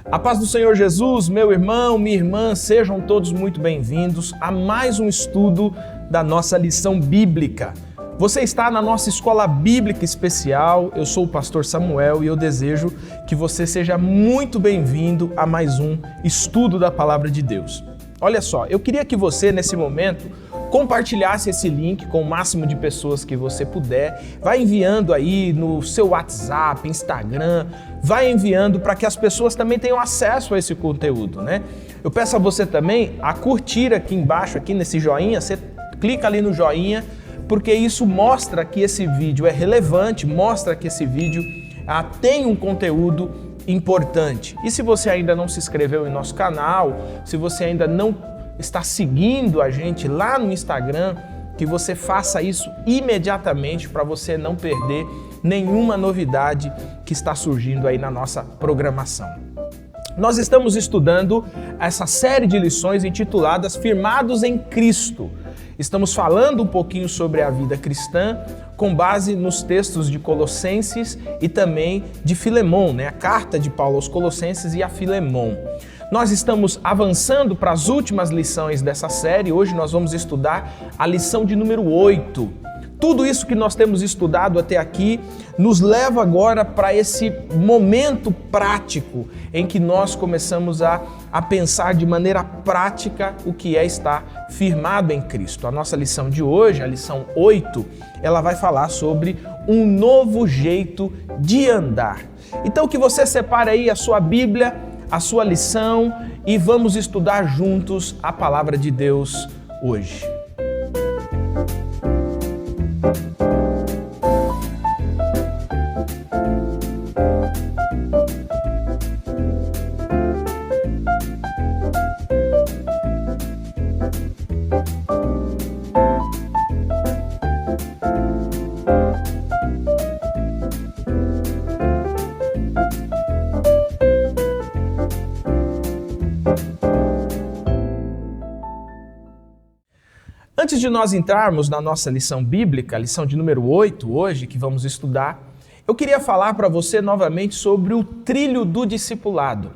A paz do Senhor Jesus, meu irmão, minha irmã, sejam todos muito bem-vindos a mais um estudo da nossa lição bíblica. Você está na nossa escola bíblica especial, eu sou o pastor Samuel e eu desejo que você seja muito bem-vindo a mais um estudo da Palavra de Deus. Olha só, eu queria que você, nesse momento, compartilhasse esse link com o máximo de pessoas que você puder. Vai enviando aí no seu WhatsApp, Instagram, vai enviando para que as pessoas também tenham acesso a esse conteúdo, né? Eu peço a você também a curtir aqui embaixo, aqui nesse joinha, você clica ali no joinha, porque isso mostra que esse vídeo é relevante, mostra que esse vídeo tem um conteúdo importante. E se você ainda não se inscreveu em nosso canal, se você ainda não está seguindo a gente lá no Instagram, que você faça isso imediatamente para você não perder nenhuma novidade que está surgindo aí na nossa programação. Nós estamos estudando essa série de lições intituladas Firmados em Cristo. Estamos falando um pouquinho sobre a vida cristã com base nos textos de Colossenses e também de Filemon, né? A carta de Paulo aos Colossenses e a Filemon. Nós estamos avançando para as últimas lições dessa série. Hoje nós vamos estudar a lição de número 8. Tudo isso que nós temos estudado até aqui nos leva agora para esse momento prático em que nós começamos a pensar de maneira prática o que é estar firmado em Cristo. A nossa lição de hoje, a lição 8, ela vai falar sobre um novo jeito de andar. Então que você separe aí a sua Bíblia, a sua lição e vamos estudar juntos a palavra de Deus hoje. Antes de nós entrarmos na nossa lição bíblica, a lição de número 8 hoje, que vamos estudar, eu queria falar para você novamente sobre o trilho do discipulado.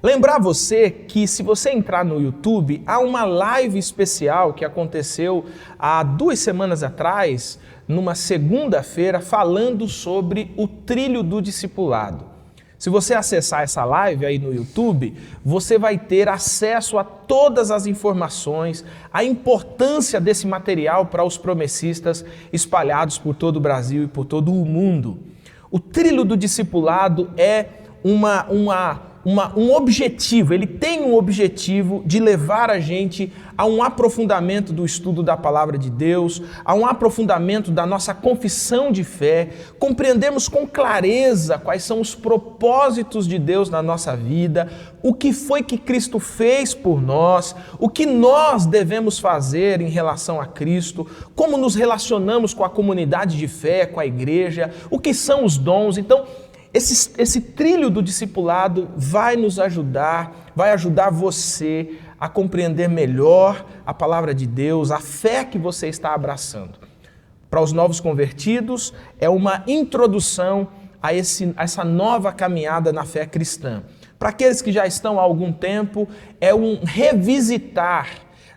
Lembrar você que se você entrar no YouTube, há uma live especial que aconteceu há 2 semanas atrás, numa segunda-feira, falando sobre o trilho do discipulado. Se você acessar essa live aí no YouTube, você vai ter acesso a todas as informações, a importância desse material para os promessistas espalhados por todo o Brasil e por todo o mundo. O trilho do discipulado é um objetivo, ele tem um objetivo de levar a gente a um aprofundamento do estudo da palavra de Deus, a um aprofundamento da nossa confissão de fé, compreendermos com clareza quais são os propósitos de Deus na nossa vida, o que foi que Cristo fez por nós, o que nós devemos fazer em relação a Cristo, como nos relacionamos com a comunidade de fé, com a igreja, o que são os dons. Então, esse trilho do discipulado vai nos ajudar, vai ajudar você a compreender melhor a palavra de Deus, a fé que você está abraçando. Para os novos convertidos, é uma introdução a essa nova caminhada na fé cristã. Para aqueles que já estão há algum tempo, é um revisitar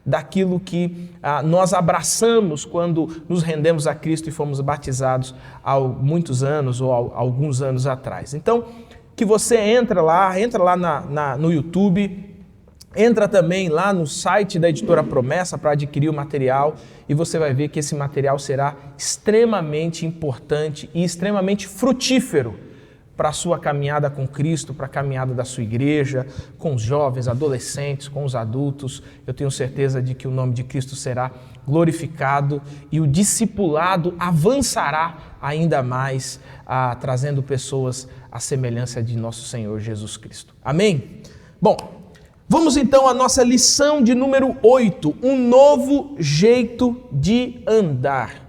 daquilo que nós abraçamos quando nos rendemos a Cristo e fomos batizados há muitos anos ou há alguns anos atrás. Então, que você entra lá no YouTube, entra também lá no site da Editora Promessa para adquirir o material e você vai ver que esse material será extremamente importante e extremamente frutífero para a sua caminhada com Cristo, para a caminhada da sua igreja, com os jovens, adolescentes, com os adultos. Eu tenho certeza de que o nome de Cristo será glorificado e o discipulado avançará ainda mais, trazendo pessoas à semelhança de nosso Senhor Jesus Cristo. Amém? Bom, vamos então à nossa lição de número 8, um novo jeito de andar.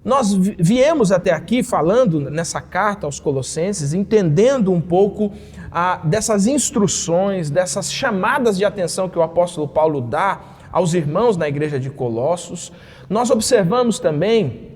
Nós viemos até aqui falando nessa carta aos Colossenses, entendendo um pouco dessas instruções, dessas chamadas de atenção que o apóstolo Paulo dá aos irmãos na igreja de Colossos. Nós observamos também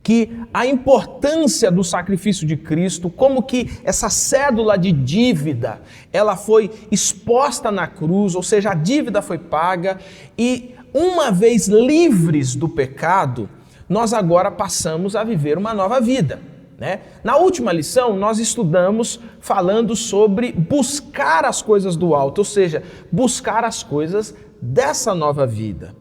que a importância do sacrifício de Cristo, como que essa cédula de dívida, ela foi exposta na cruz, ou seja, a dívida foi paga e uma vez livres do pecado, nós agora passamos a viver uma nova vida, né? Na última lição, nós estudamos falando sobre buscar as coisas do alto, ou seja, buscar as coisas dessa nova vida.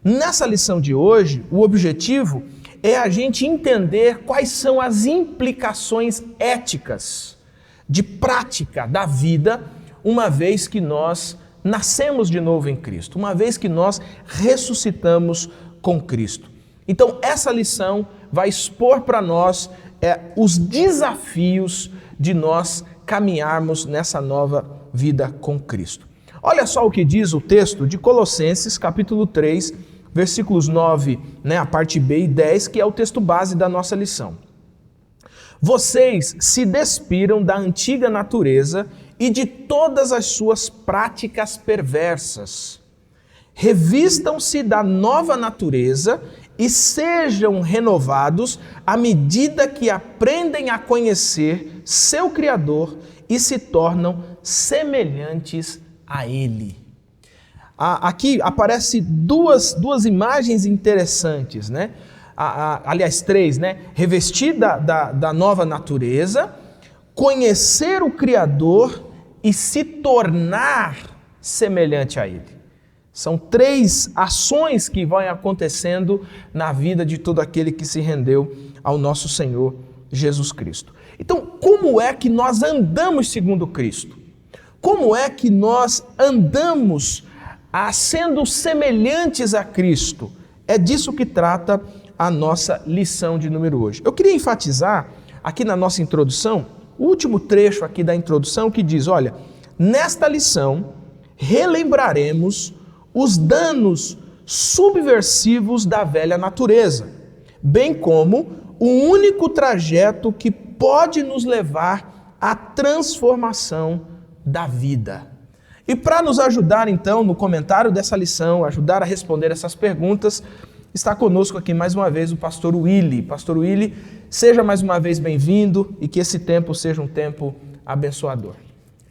Nessa lição de hoje, o objetivo é a gente entender quais são as implicações éticas de prática da vida, uma vez que nós nascemos de novo em Cristo, uma vez que nós ressuscitamos com Cristo. Então, essa lição vai expor para nós os desafios de nós caminharmos nessa nova vida com Cristo. Olha só o que diz o texto de Colossenses, capítulo 3, versículos 9, a parte B e 10, que é o texto base da nossa lição. Vocês se despiram da antiga natureza e de todas as suas práticas perversas. Revistam-se da nova natureza e sejam renovados à medida que aprendem a conhecer seu Criador e se tornam semelhantes a Ele. Aqui aparecem duas imagens interessantes, né? Aliás, três, né? Revestir da nova natureza, conhecer o Criador e se tornar semelhante a Ele. São três ações que vão acontecendo na vida de todo aquele que se rendeu ao nosso Senhor Jesus Cristo. Então, como é que nós andamos segundo Cristo? Como é que nós andamos sendo semelhantes a Cristo? É disso que trata a nossa lição de número hoje. Eu queria enfatizar aqui na nossa introdução, o último trecho aqui da introdução que diz, olha, nesta lição relembraremos os danos subversivos da velha natureza, bem como o único trajeto que pode nos levar à transformação da vida. E para nos ajudar, então, no comentário dessa lição, ajudar a responder essas perguntas, está conosco aqui mais uma vez o pastor Willy. Pastor Willy, seja mais uma vez bem-vindo e que esse tempo seja um tempo abençoador.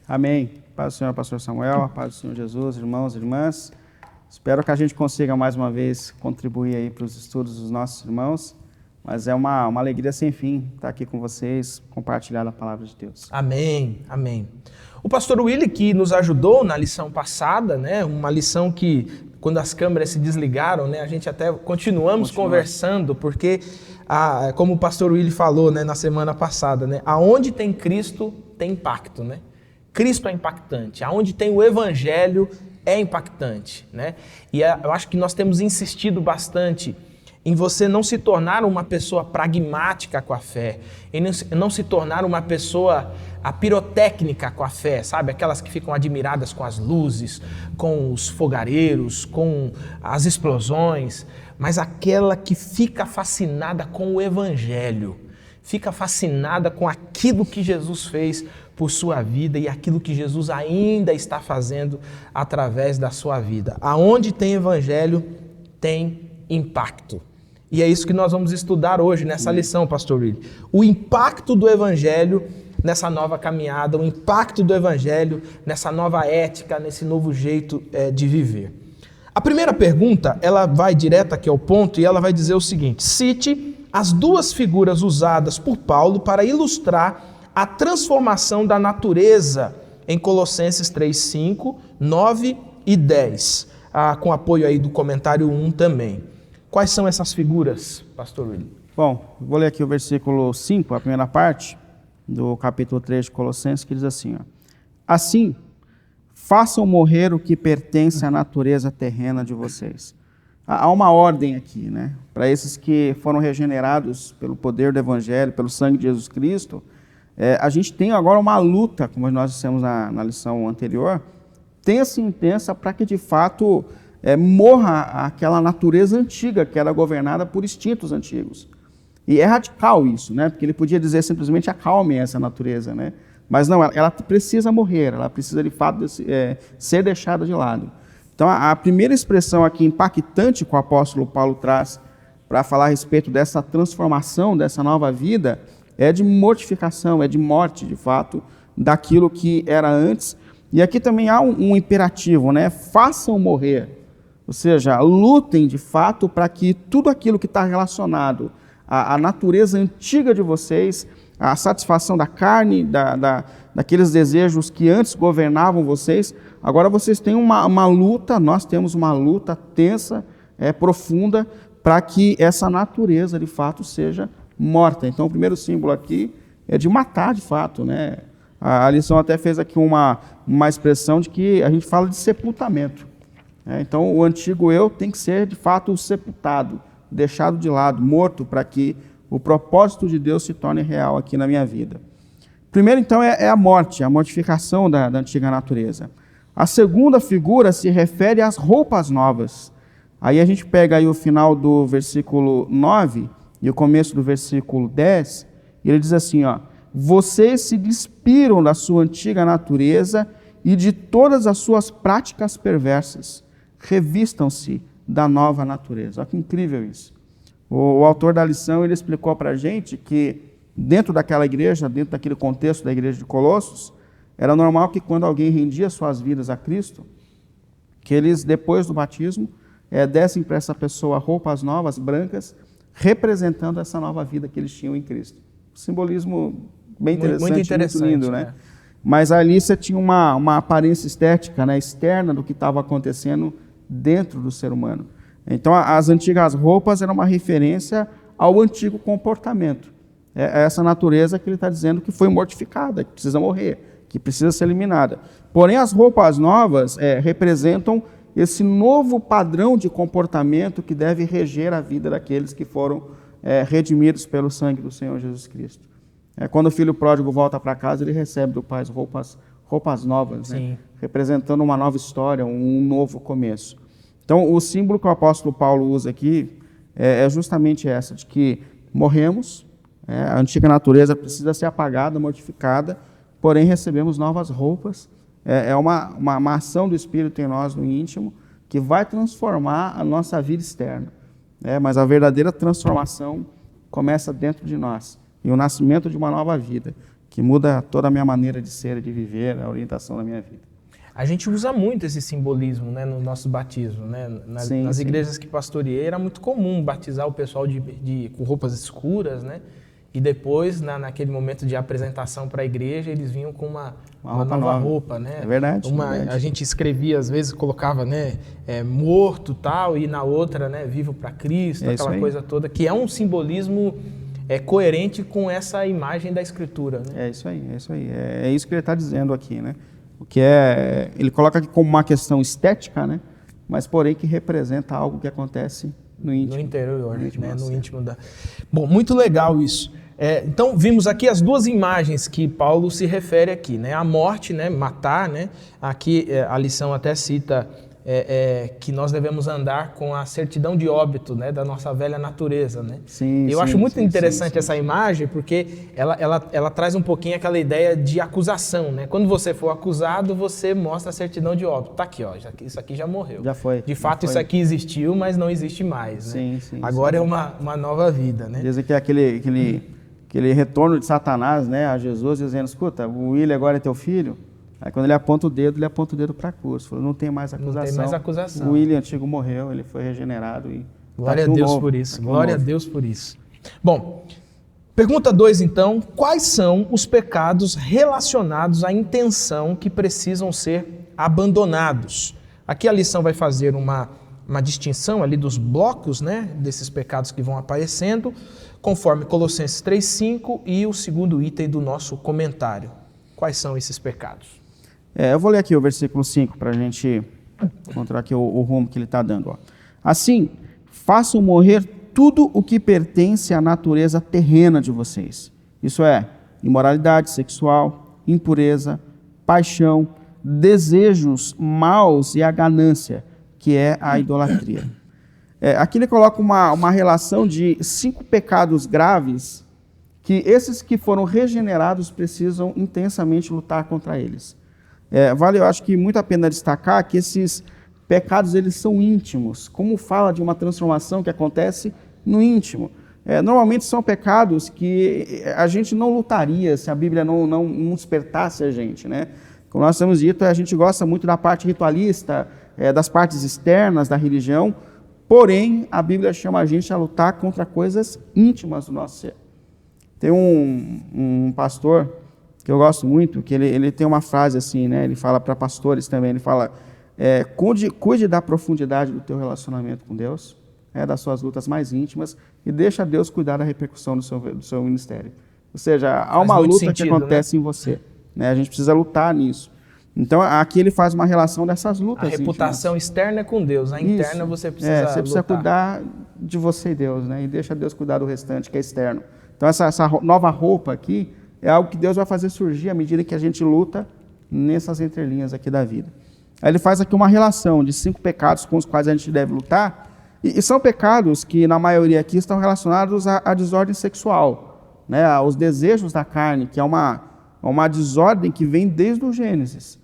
Amém. Paz do Senhor, pastor Samuel, paz do Senhor Jesus, irmãos e irmãs. Espero que a gente consiga mais uma vez contribuir aí para os estudos dos nossos irmãos, mas é uma alegria sem fim estar aqui com vocês, compartilhar a palavra de Deus. Amém, amém. O pastor Willy, que nos ajudou na lição passada, né, uma lição que, quando as câmeras se desligaram, né, a gente até continuamos conversando, porque, como o pastor Willy falou, né, na semana passada, né, aonde tem Cristo, tem impacto, né? Cristo é impactante. Aonde tem o Evangelho, é impactante, né? E eu acho que nós temos insistido bastante em você não se tornar uma pessoa pragmática com a fé, em não se tornar uma pessoa pirotécnica com a fé, sabe? Aquelas que ficam admiradas com as luzes, com os fogareiros, com as explosões, mas aquela que fica fascinada com o Evangelho, fica fascinada com aquilo que Jesus fez por sua vida e aquilo que Jesus ainda está fazendo através da sua vida. Aonde tem Evangelho, tem impacto. E é isso que nós vamos estudar hoje nessa lição, pastor Willy. O impacto do Evangelho nessa nova caminhada, o impacto do Evangelho nessa nova ética, nesse novo jeito de viver. A primeira pergunta, ela vai direto aqui ao ponto e ela vai dizer o seguinte: cite as duas figuras usadas por Paulo para ilustrar a transformação da natureza em Colossenses 3, 5, 9 e 10, com apoio aí do comentário 1 também. Quais são essas figuras, pastor Willy? Bom, vou ler aqui o versículo 5, a primeira parte do capítulo 3 de Colossenses, que diz assim, ó, assim, façam morrer o que pertence à natureza terrena de vocês. Há uma ordem aqui, né? Para esses que foram regenerados pelo poder do Evangelho, pelo sangue de Jesus Cristo, a gente tem agora uma luta, como nós dissemos na lição anterior, tensa e intensa para que de fato morra aquela natureza antiga que era governada por instintos antigos. E é radical isso, né? Porque ele podia dizer simplesmente acalme essa natureza, né? Mas não, ela precisa morrer, ela precisa de fato ser deixada de lado. Então a primeira expressão aqui impactante que o apóstolo Paulo traz para falar a respeito dessa transformação, dessa nova vida, é de mortificação, é de morte, de fato, daquilo que era antes. E aqui também há um imperativo, né? Façam morrer. Ou seja, lutem de fato para que tudo aquilo que está relacionado à natureza antiga de vocês, à satisfação da carne, daqueles desejos que antes governavam vocês, agora vocês têm uma luta, nós temos uma luta tensa, profunda, para que essa natureza de fato seja morta. Então o primeiro símbolo aqui é de matar de fato, né? A lição até fez aqui uma expressão de que a gente fala de sepultamento. Então o antigo eu tem que ser de fato sepultado, deixado de lado, morto, para que o propósito de Deus se torne real aqui na minha vida. Primeiro então é a morte, a mortificação da antiga natureza. A segunda figura se refere às roupas novas. Aí a gente pega aí o final do versículo 9 e o começo do versículo 10, e ele diz assim, ó: vocês se despiram da sua antiga natureza e de todas as suas práticas perversas. Revistam-se da nova natureza. Olha que incrível isso. O autor da lição, ele explicou para a gente que dentro daquela igreja, dentro daquele contexto da igreja de Colossos, era normal que quando alguém rendia suas vidas a Cristo, que eles, depois do batismo, dessem para essa pessoa roupas novas, brancas, representando essa nova vida que eles tinham em Cristo. Simbolismo bem interessante, muito interessante, muito lindo, né? Mas ali você tinha uma aparência estética, né, externa do que estava acontecendo dentro do ser humano. Então as antigas roupas eram uma referência ao antigo comportamento. É essa natureza que ele está dizendo que foi mortificada, que precisa morrer, que precisa ser eliminada. Porém as roupas novas representam esse novo padrão de comportamento que deve reger a vida daqueles que foram redimidos pelo sangue do Senhor Jesus Cristo. Quando o filho pródigo volta para casa, ele recebe do pai roupas novas, né? Representando uma nova história, um novo começo. Então, o símbolo que o apóstolo Paulo usa aqui é justamente essa, de que morremos, a antiga natureza precisa ser apagada, mortificada, porém recebemos novas roupas. É uma ação do Espírito em nós, no íntimo, que vai transformar a nossa vida externa. Mas a verdadeira transformação começa dentro de nós. E o nascimento de uma nova vida, que muda toda a minha maneira de ser e de viver, a orientação da minha vida. A gente usa muito esse simbolismo, né, no nosso batismo. Né? Nas igrejas que pastoreei, era muito comum batizar o pessoal com roupas escuras, né? E depois, naquele momento de apresentação para a igreja, eles vinham com uma nova roupa, né? É verdade, verdade. A gente escrevia, às vezes, colocava, né, morto tal, e na outra, né, vivo para Cristo, aquela coisa toda, que é um simbolismo coerente com essa imagem da Escritura. Né? É isso aí. É isso que ele está dizendo aqui, né? O que ele coloca aqui como uma questão estética, né? Mas porém que representa algo que acontece no íntimo. No interior, no íntimo da... Bom, muito legal isso. Então, vimos aqui as duas imagens que Paulo se refere aqui, né? A morte, né? Matar, né? Aqui a lição até cita que nós devemos andar com a certidão de óbito, né? Da nossa velha natureza, né? Eu acho muito interessante essa imagem, porque ela traz um pouquinho aquela ideia de acusação, né? Quando você for acusado, você mostra a certidão de óbito. Tá aqui, ó, isso aqui já morreu. Já foi. De fato, isso aqui existiu, mas não existe mais, né? Agora é uma nova vida, né? Dizem que é aquele retorno de Satanás, né, a Jesus, dizendo: escuta, o William agora é teu filho. Aí quando ele aponta o dedo para a cruz. Falou: não tem mais acusação. Não tem mais acusação. O William antigo morreu, ele foi regenerado. E glória a Deus por isso. Glória a Deus por isso. Bom, pergunta 2 então: quais são os pecados relacionados à intenção que precisam ser abandonados? Aqui a lição vai fazer uma distinção ali dos blocos, né, desses pecados que vão aparecendo, conforme Colossenses 3,5 e o segundo item do nosso comentário. Quais são esses pecados? Eu vou ler aqui o versículo 5 para a gente encontrar aqui o rumo que ele está dando. Ó. Assim, façam morrer tudo o que pertence à natureza terrena de vocês. Isso é, imoralidade sexual, impureza, paixão, desejos maus e a ganância, que é a idolatria. Aqui ele coloca uma relação de 5 pecados graves que esses que foram regenerados precisam intensamente lutar contra eles. Vale, eu acho que muito a pena destacar que esses pecados eles são íntimos. Como fala de uma transformação que acontece no íntimo. Normalmente são pecados que a gente não lutaria se a Bíblia não despertasse a gente, né? Como nós temos dito, a gente gosta muito da parte ritualista, das partes externas da religião, porém a Bíblia chama a gente a lutar contra coisas íntimas do nosso ser. Tem um pastor que eu gosto muito, que ele tem uma frase assim, né? Ele fala para pastores também, ele fala, cuide da profundidade do teu relacionamento com Deus, das suas lutas mais íntimas, e deixa Deus cuidar da repercussão do seu ministério. Ou seja, há uma luta que acontece em você, né? A gente precisa lutar nisso. Então, aqui ele faz uma relação dessas lutas íntimas. A reputação externa é com Deus, a interna você precisa você precisa cuidar de você e Deus, né? E deixa Deus cuidar do restante, que é externo. Então, essa nova roupa aqui é algo que Deus vai fazer surgir à medida que a gente luta nessas entrelinhas aqui da vida. Aí ele faz aqui uma relação de 5 pecados com os quais a gente deve lutar, e são pecados que, na maioria aqui, estão relacionados à desordem sexual, né? Aos desejos da carne, que é uma desordem que vem desde o Gênesis.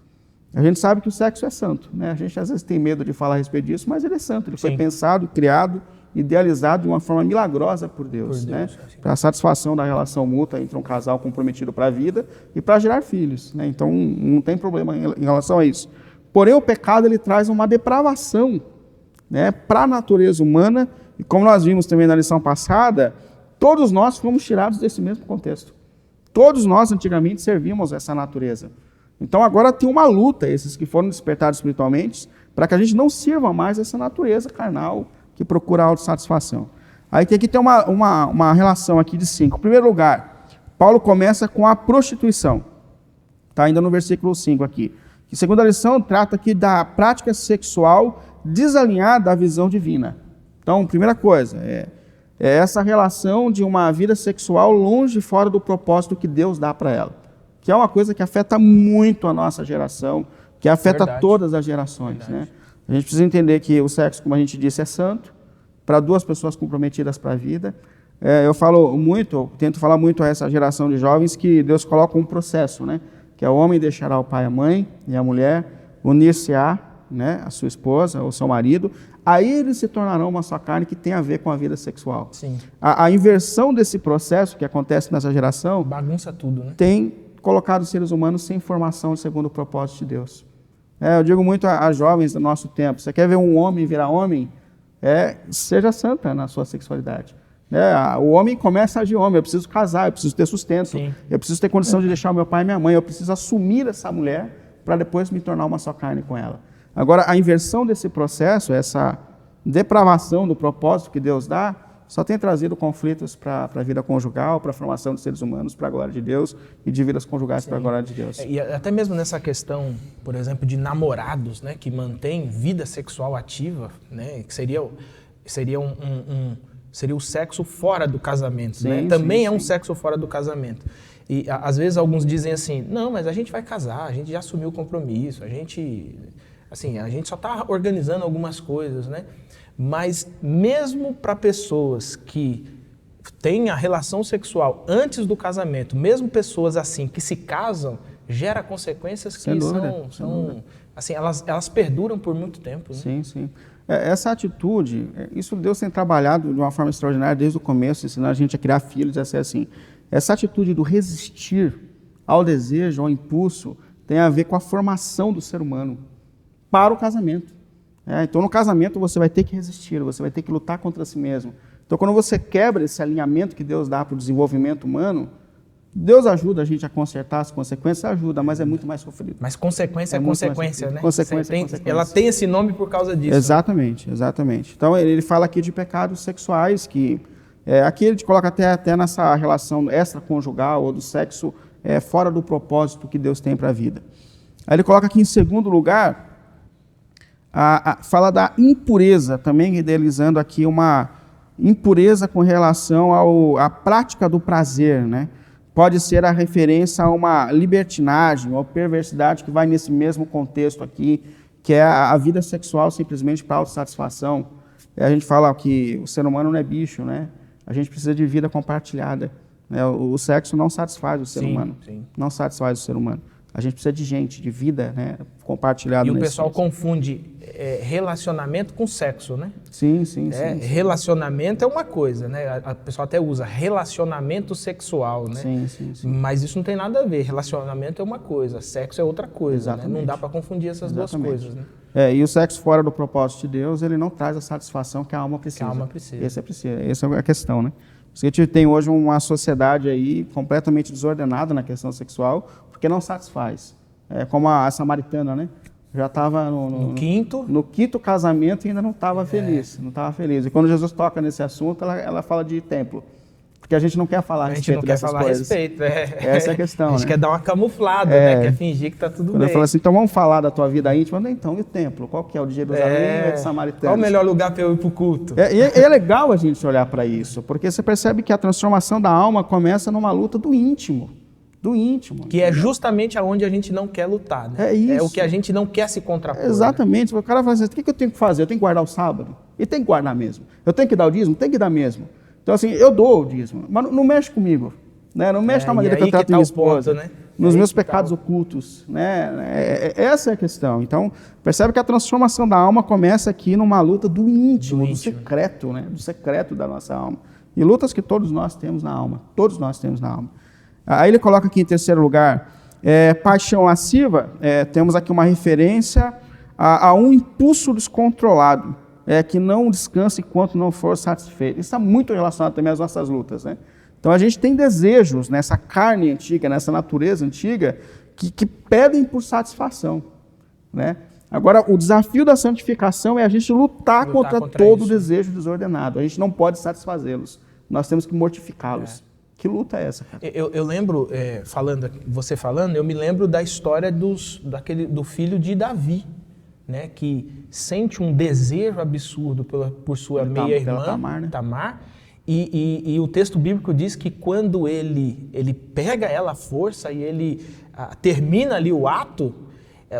A gente sabe que o sexo é santo, né? A gente às vezes tem medo de falar a respeito disso, mas ele é santo. Ele foi pensado, criado, idealizado de uma forma milagrosa por Deus, né? Para a satisfação da relação mútua entre um casal comprometido para a vida e para gerar filhos, né? Então não tem problema em relação a isso. Porém, o pecado ele traz uma depravação, né, para a natureza humana, e como nós vimos também na lição passada, todos nós fomos tirados desse mesmo contexto. Todos nós antigamente servíamos essa natureza. Então agora tem uma luta, esses que foram despertados espiritualmente, para que a gente não sirva mais essa natureza carnal que procura autossatisfação. Aí aqui tem uma relação aqui de 5. Em primeiro lugar, Paulo começa com a prostituição. Está ainda no versículo 5 aqui. Que segunda lição trata aqui da prática sexual desalinhada da visão divina. Então, primeira coisa, é essa relação de uma vida sexual longe fora do propósito que Deus dá para ela. Que é uma coisa que afeta muito a nossa geração, que afeta todas as gerações, né? A gente precisa entender que o sexo, como a gente disse, é santo, para 2 pessoas comprometidas para a vida. Eu tento falar muito a essa geração de jovens que Deus coloca um processo, né? Que é o homem deixará o pai e a mãe, e a mulher unir-se-á, né, a sua esposa ou seu marido, aí eles se tornarão uma só carne que tem a ver com a vida sexual. Sim. A inversão desse processo que acontece nessa geração bagunça tudo, né? Tem colocado os seres humanos sem formação segundo o propósito de Deus. Eu digo muito a jovens do nosso tempo, você quer ver um homem virar homem? Seja santa na sua sexualidade. O homem começa a agir homem, eu preciso casar, eu preciso ter sustento, Sim. Eu preciso ter condição de deixar o meu pai e minha mãe, eu preciso assumir essa mulher para depois me tornar uma só carne com ela. Agora, a inversão desse processo, essa depravação do propósito que Deus dá, só tem trazido conflitos para a vida conjugal, para a formação dos seres humanos, para a glória de Deus, e de vidas conjugais para a glória de Deus. E até mesmo nessa questão, por exemplo, de namorados, né, que mantêm vida sexual ativa, né, que seria o sexo fora do casamento, sim, né? Também sim, é um sim. sexo fora do casamento. E às vezes alguns dizem assim, não, mas a gente vai casar, a gente já assumiu o compromisso, a gente só está organizando algumas coisas, né? Mas mesmo para pessoas que têm a relação sexual antes do casamento, mesmo pessoas assim que se casam, gera consequências que são assim, elas perduram por muito tempo, né? Sim, sim. Essa atitude, isso Deus tem trabalhado de uma forma extraordinária desde o começo, ensinando a gente a criar filhos, a ser assim. Essa atitude do resistir ao desejo, ao impulso, tem a ver com a formação do ser humano para o casamento. Então, no casamento, você vai ter que resistir, você vai ter que lutar contra si mesmo. Então, quando você quebra esse alinhamento que Deus dá para o desenvolvimento humano, Deus ajuda a gente a consertar as consequências, ajuda, mas é muito mais sofrido. Mas consequência é consequência, né? Consequência. Ela tem esse nome por causa disso. Exatamente, né? Exatamente. Então, ele fala aqui de pecados sexuais, que aqui ele coloca até nessa relação extraconjugal ou do sexo fora do propósito que Deus tem para a vida. Aí ele coloca aqui em segundo lugar, fala da impureza, também idealizando aqui uma impureza com relação à prática do prazer, né? Pode ser a referência a uma libertinagem ou perversidade que vai nesse mesmo contexto aqui, que é a vida sexual simplesmente para autossatisfação. A gente fala que o ser humano não é bicho, né? A gente precisa de vida compartilhada, né? O sexo não satisfaz o ser humano. Sim. Não satisfaz o ser humano. A gente precisa de gente, de vida, né, compartilhada. E o pessoal confunde relacionamento com sexo, né? Sim. Relacionamento é uma coisa, né? A pessoa até usa relacionamento sexual, né? Sim. Mas isso não tem nada a ver. Relacionamento é uma coisa, sexo é outra coisa, né? Não dá para confundir essas duas coisas, né? E o sexo fora do propósito de Deus, ele não traz a satisfação que a alma precisa. Essa é a questão, né? Porque a gente tem hoje uma sociedade aí completamente desordenada na questão sexual, porque não satisfaz. É como a samaritana, né? Já estava no quinto casamento e ainda não estava feliz. Não estava feliz. E quando Jesus toca nesse assunto, ela fala de templo. Porque a gente não quer falar a respeito dessas coisas. Essa é a questão, A gente quer dar uma camuflada, né? Quer fingir que está tudo bem. Quando ele fala assim, então vamos falar da tua vida íntima. Então, e o templo? Qual que é? O de Jerusalém ou o de Samaritana? Qual o melhor lugar para eu ir para o culto? É legal a gente olhar para isso, porque você percebe que a transformação da alma começa numa luta do íntimo. Que é justamente aonde a gente não quer lutar, né? É isso. É o que a gente não quer se contrapor. Exatamente. Né? O cara fala assim, o que eu tenho que fazer? Eu tenho que guardar o sábado? E tem que guardar mesmo. Eu tenho que dar o dízimo? Tem que dar mesmo. Então assim, eu dou o dízimo, mas não mexe comigo. Né? Não mexe na maneira que eu trato minha esposa. Né? Nos meus pecados ocultos. Né? Essa é a questão. Então, percebe que a transformação da alma começa aqui numa luta do íntimo, do secreto, né? Do secreto da nossa alma. E lutas que todos nós temos na alma. Todos nós temos na alma. Aí ele coloca aqui em terceiro lugar, paixão lasciva, temos aqui uma referência a um impulso descontrolado, que não descansa enquanto não for satisfeito. Isso está muito relacionado também às nossas lutas, né? Então a gente tem desejos nessa carne antiga, nessa natureza antiga, que pedem por satisfação, né? Agora, o desafio da santificação é a gente lutar contra todo desejo desordenado. A gente não pode satisfazê-los. Nós temos que mortificá-los. Que luta é essa, cara? Eu lembro, você falando, eu me lembro da história do filho de Davi, né, que sente um desejo absurdo por sua meia-irmã, Tamar, e o texto bíblico diz que quando ele pega ela à força e ele termina ali o ato,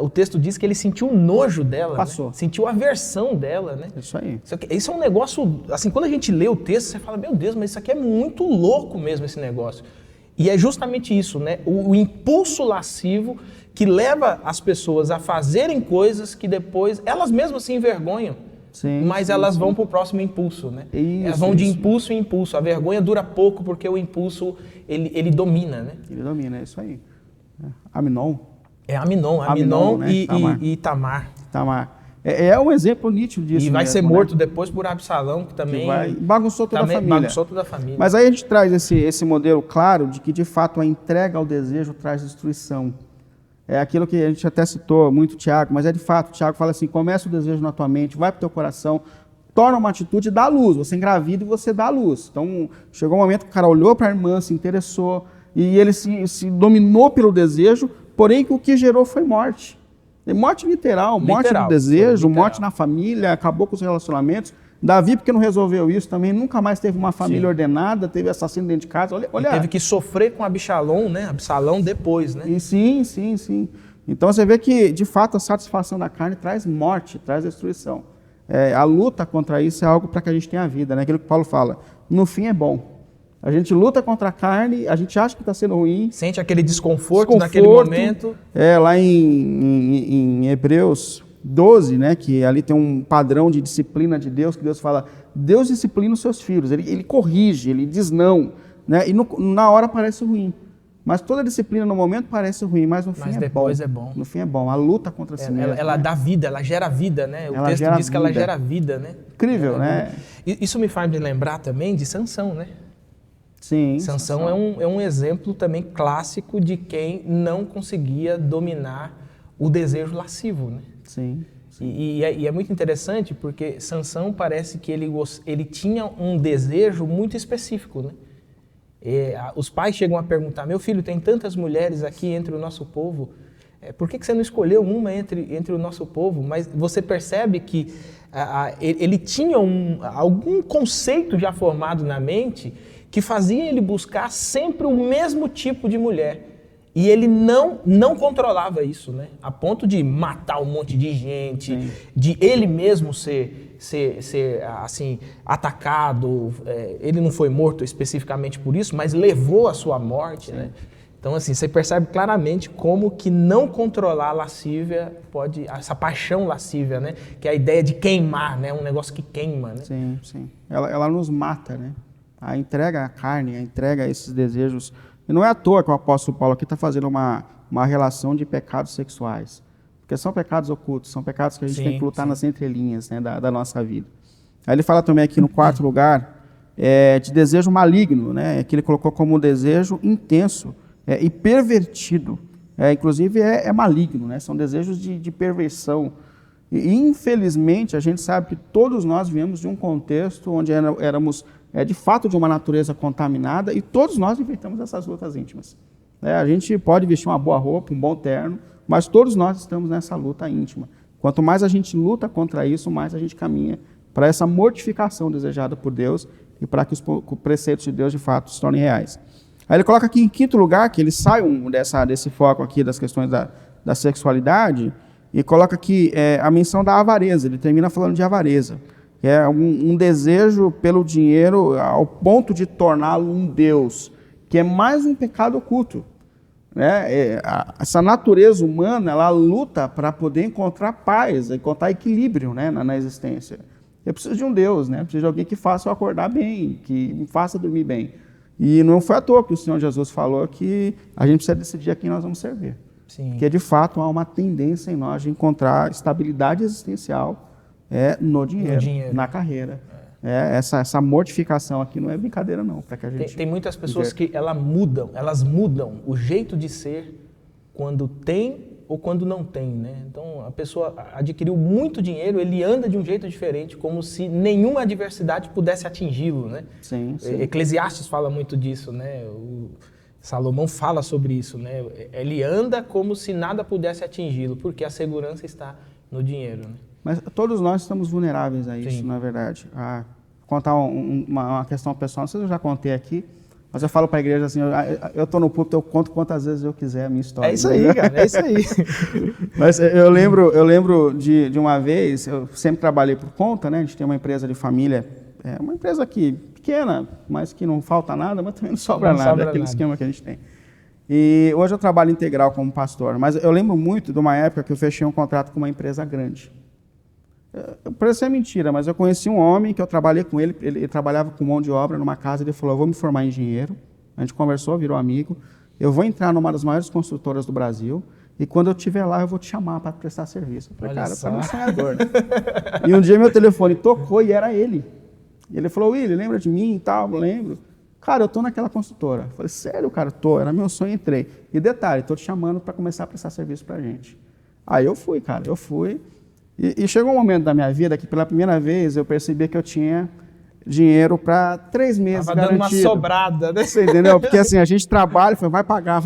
o texto diz que ele sentiu nojo dela, né? Sentiu aversão dela, né? Isso aí. Isso é um negócio, assim, quando a gente lê o texto, você fala, meu Deus, mas isso aqui é muito louco mesmo, esse negócio. E é justamente isso, né? O impulso lascivo que leva as pessoas a fazerem coisas que depois elas mesmas se envergonham. Mas elas vão para o próximo impulso, né? Elas vão de impulso em impulso. A vergonha dura pouco porque o impulso, ele domina, né? Ele domina, é isso aí. Aminon. Aminon, né? E Tamar. É um exemplo nítido disso. E vai ser morto depois por Absalão, que também bagunçou toda a família. Mas aí a gente traz esse modelo claro de que, de fato, a entrega ao desejo traz destruição. É aquilo que a gente até citou muito, Tiago, mas é de fato. Tiago fala assim, começa o desejo na tua mente, vai para o teu coração, torna uma atitude e dá luz. Você engravida e você dá luz. Então, chegou um momento que o cara olhou para a irmã, se interessou, e ele se dominou pelo desejo, porém o que gerou foi morte. Morte literal, morte do desejo, morte na família, acabou com os relacionamentos. Davi, porque não resolveu isso também, nunca mais teve uma família ordenada, teve assassino dentro de casa. Olha. Teve que sofrer com Absalão, né? Absalão depois, né? E sim. Então você vê que, de fato, a satisfação da carne traz morte, traz destruição. A luta contra isso é algo para que a gente tenha vida, né? Aquilo que Paulo fala, no fim é bom. A gente luta contra a carne, a gente acha que está sendo ruim. Sente aquele desconforto naquele momento. Lá em Hebreus 12, né, que ali tem um padrão de disciplina de Deus, que Deus fala, Deus disciplina os seus filhos, ele corrige, ele diz não, né, e na hora parece ruim. Mas toda disciplina no momento parece ruim, mas no fim depois é bom. No fim é bom, a luta contra si mesmo. Ela dá vida, ela gera vida, né? O texto diz que ela gera vida, né? Incrível, né? Isso me faz me lembrar também de Sansão, né? Sim. Sansão é um exemplo também clássico de quem não conseguia dominar o desejo lascivo, né? Sim. E é muito interessante porque Sansão parece que ele tinha um desejo muito específico, né? Os pais chegam a perguntar, meu filho, tem tantas mulheres aqui entre o nosso povo, por que você não escolheu uma entre o nosso povo? Mas você percebe que ele tinha algum conceito já formado na mente que fazia ele buscar sempre o mesmo tipo de mulher. E ele não controlava isso, né? A ponto de matar um monte de gente, sim, de ele mesmo ser assim, atacado. Ele não foi morto especificamente por isso, mas levou à sua morte, né? Então, assim, você percebe claramente como que não controlar a lascívia pode... Essa paixão lascívia, né? Que é a ideia de queimar, né? Um negócio que queima, né? Sim, sim. Ela nos mata, né? A entrega à carne, a entrega a esses desejos. E não é à toa que o apóstolo Paulo aqui está fazendo uma relação de pecados sexuais. Porque são pecados ocultos, são pecados que a gente tem que lutar nas entrelinhas, né, da nossa vida. Aí ele fala também aqui no quarto lugar de desejo maligno, né? Que ele colocou como um desejo intenso e pervertido. Inclusive é maligno, né? São desejos de perversão. E infelizmente a gente sabe que todos nós viemos de um contexto onde éramos de fato de uma natureza contaminada e todos nós enfrentamos essas lutas íntimas. A gente pode vestir uma boa roupa, um bom terno, mas todos nós estamos nessa luta íntima. Quanto mais a gente luta contra isso, mais a gente caminha para essa mortificação desejada por Deus e para que os preceitos de Deus de fato se tornem reais. Aí ele coloca aqui em quinto lugar, que ele sai desse foco aqui das questões da sexualidade, e coloca aqui a menção da avareza. Ele termina falando de avareza. É um desejo pelo dinheiro ao ponto de torná-lo um Deus, que é mais um pecado oculto. Essa natureza humana, ela luta para poder encontrar paz, encontrar equilíbrio, né, na existência. Eu preciso de um Deus, né? Eu preciso de alguém que faça eu acordar bem, que me faça dormir bem. E não foi à toa que o Senhor Jesus falou que a gente precisa decidir a quem nós vamos servir. Sim. Porque, de fato, há uma tendência em nós de encontrar estabilidade existencial no dinheiro, na carreira. Essa mortificação aqui não é brincadeira, não. Para que a gente tem muitas pessoas que elas mudam o jeito de ser quando tem ou quando não tem, né? Então, a pessoa adquiriu muito dinheiro, ele anda de um jeito diferente, como se nenhuma adversidade pudesse atingi-lo, né? Sim. Eclesiastes fala muito disso, né? Salomão fala sobre isso, né? Ele anda como se nada pudesse atingi-lo, porque a segurança está no dinheiro, né? Mas todos nós estamos vulneráveis a isso, na verdade. Contar uma questão pessoal, não sei se eu já contei aqui, mas eu falo para a igreja assim, eu estou no púlpito, eu conto quantas vezes eu quiser a minha história. É isso aí, cara, é isso aí. Mas eu lembro de uma vez, eu sempre trabalhei por conta, né? A gente tem uma empresa de família, uma empresa aqui pequena, mas que não falta nada, mas também não sobra nada, é aquele esquema que a gente tem. E hoje eu trabalho integral como pastor, mas eu lembro muito de uma época que eu fechei um contrato com uma empresa grande. Parece ser mentira, mas eu conheci um homem que eu trabalhei com ele, ele trabalhava com mão de obra numa casa, ele falou, eu vou me formar em engenheiro, a gente conversou, virou amigo, eu vou entrar numa das maiores construtoras do Brasil, e quando eu estiver lá, eu vou te chamar para prestar serviço. Eu falei, cara, para mim é sonhador, né? E um dia meu telefone tocou e era ele. E ele falou, Willy, lembra de mim e tal? Eu lembro. Cara, eu tô naquela construtora. Eu falei, sério, cara? Tô, era meu sonho, entrei. E detalhe, tô te chamando para começar a prestar serviço pra gente. Aí eu fui, cara, E chegou um momento da minha vida que pela primeira vez eu percebi que eu tinha dinheiro para 3 meses Tava garantido. dando uma sobrada, né? Você entendeu? Porque assim, a gente trabalha, foi, vai pagar,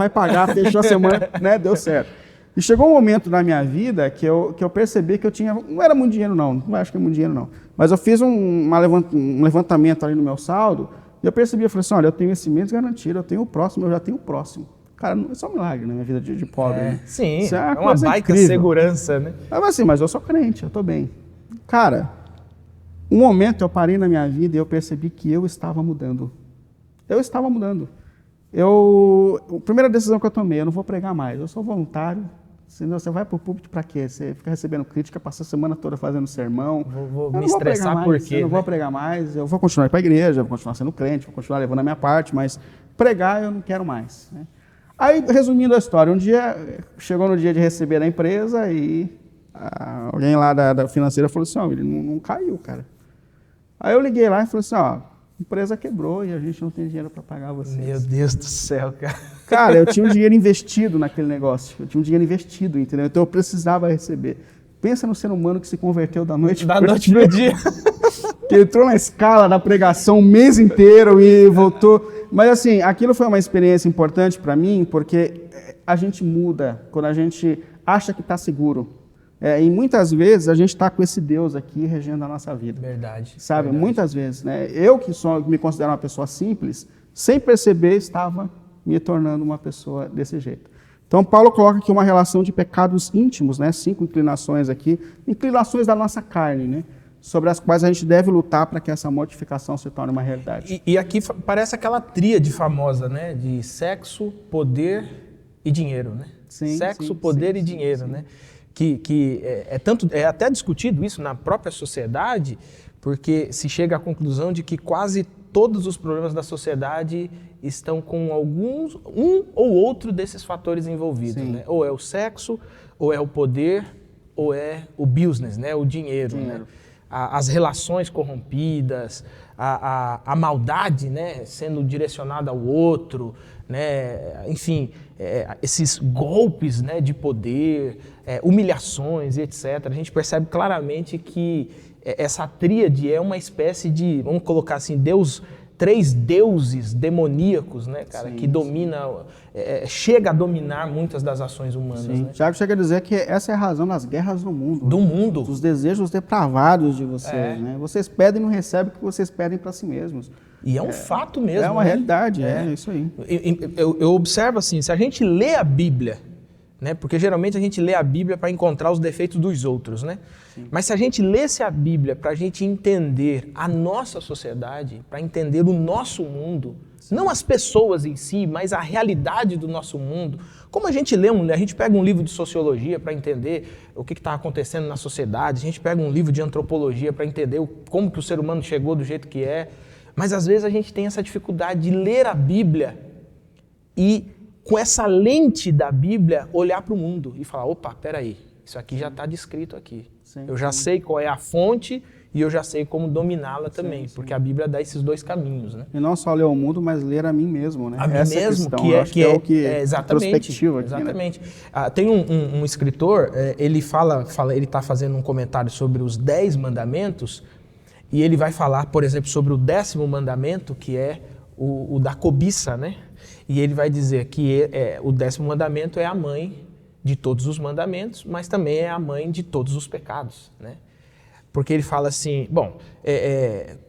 fechou a semana, né? Deu certo. E chegou um momento na minha vida que eu percebi que eu tinha, não era muito dinheiro não acho que é muito dinheiro não, mas eu fiz um levantamento ali no meu saldo e eu percebi, eu falei assim, olha, eu tenho esse mês garantido, eu tenho o próximo, eu já tenho o próximo. Cara, não é só um milagre na minha vida de pobre. Né? Sim, isso é uma baita incrível. Segurança, né? Mas eu sou crente, eu tô bem. Cara, um momento eu parei na minha vida e eu percebi que eu estava mudando. A primeira decisão que eu tomei, eu não vou pregar mais, eu sou voluntário. Senão você vai para o púlpito para quê? Você fica recebendo crítica, passa a semana toda fazendo sermão. Vou me estressar por quê? Eu não vou pregar mais, eu vou continuar indo para a igreja, vou continuar sendo crente, vou continuar levando a minha parte, mas pregar eu não quero mais. Né? Aí, resumindo a história, um dia, chegou no dia de receber a empresa e alguém lá da financeira falou assim, ele não caiu, cara. Aí eu liguei lá e falei assim, a empresa quebrou e a gente não tem dinheiro para pagar vocês. Meu Deus do céu, cara. Cara, eu tinha um dinheiro investido naquele negócio. Entendeu? Então eu precisava receber. Pensa no ser humano que se converteu da noite pro dia. Que entrou na escala da pregação o mês inteiro e voltou. Mas assim, aquilo foi uma experiência importante para mim, porque a gente muda quando a gente acha que está seguro. E muitas vezes a gente está com esse Deus aqui regendo a nossa vida. Verdade. Sabe? Verdade. Muitas vezes, né? Eu que me considero uma pessoa simples, sem perceber, estava me tornando uma pessoa desse jeito. Então, Paulo coloca aqui uma relação de pecados íntimos, né? 5 inclinações aqui, inclinações da nossa carne, né? sobre as quais a gente deve lutar para que essa mortificação se torne uma realidade. E aqui parece aquela tríade famosa, né? De sexo, poder e dinheiro, né? Sim, sexo, sim, poder sim, e dinheiro, sim. né? Que é até discutido isso na própria sociedade, porque se chega à conclusão de que quase todos os problemas da sociedade estão com um ou outro desses fatores envolvidos, né? Ou é o sexo, ou é o poder, ou é o business, né? O dinheiro. Né? As relações corrompidas, a maldade, né? Sendo direcionada ao outro, né? Enfim, esses golpes, né? De poder, humilhações, etc. A gente percebe claramente que essa tríade é uma espécie de, vamos colocar assim, três deuses demoníacos, né, cara, que domina, chega a dominar muitas das ações humanas. Né? Tiago chega a dizer que essa é a razão das guerras no mundo. Do mundo. Dos desejos depravados de vocês. Né? Vocês pedem e não recebem o que vocês pedem para si mesmos. E é um fato mesmo. É uma realidade, é isso aí. Eu observo assim, se a gente lê a Bíblia, né, porque geralmente a gente lê a Bíblia para encontrar os defeitos dos outros, né? Mas se a gente lesse a Bíblia para a gente entender a nossa sociedade, para entender o nosso mundo, não as pessoas em si, mas a realidade do nosso mundo, como a gente a gente pega um livro de sociologia para entender o que está acontecendo na sociedade, a gente pega um livro de antropologia para entender como que o ser humano chegou do jeito que é, mas às vezes a gente tem essa dificuldade de ler a Bíblia e com essa lente da Bíblia, olhar para o mundo e falar, opa, peraí, isso aqui já está descrito aqui. Eu já sei qual é a fonte e eu já sei como dominá-la também, porque a Bíblia dá esses dois caminhos. Né? E não só ler o mundo, mas ler a mim mesmo. Né? A mim mesmo, que é o que é exatamente. Aqui, exatamente. Né? Tem um escritor, ele ele está fazendo um comentário sobre os 10 mandamentos e ele vai falar, por exemplo, sobre o 10º mandamento, que é o da cobiça, né? E ele vai dizer que o 10º mandamento é a mãe de todos os mandamentos, mas também é a mãe de todos os pecados, né? Porque ele fala assim,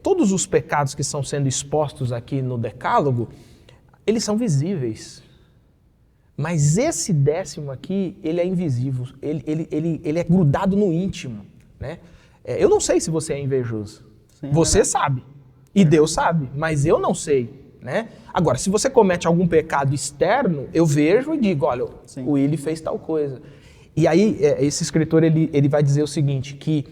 todos os pecados que estão sendo expostos aqui no Decálogo, eles são visíveis. Mas esse 10º aqui, ele é invisível, ele é grudado no íntimo, né? Eu não sei se você é invejoso. Sim, você sabe. E Deus sabe, mas eu não sei. Né? Agora, se você comete algum pecado externo, eu vejo e digo, olha, o Willy fez tal coisa. E aí, esse escritor ele vai dizer o seguinte, que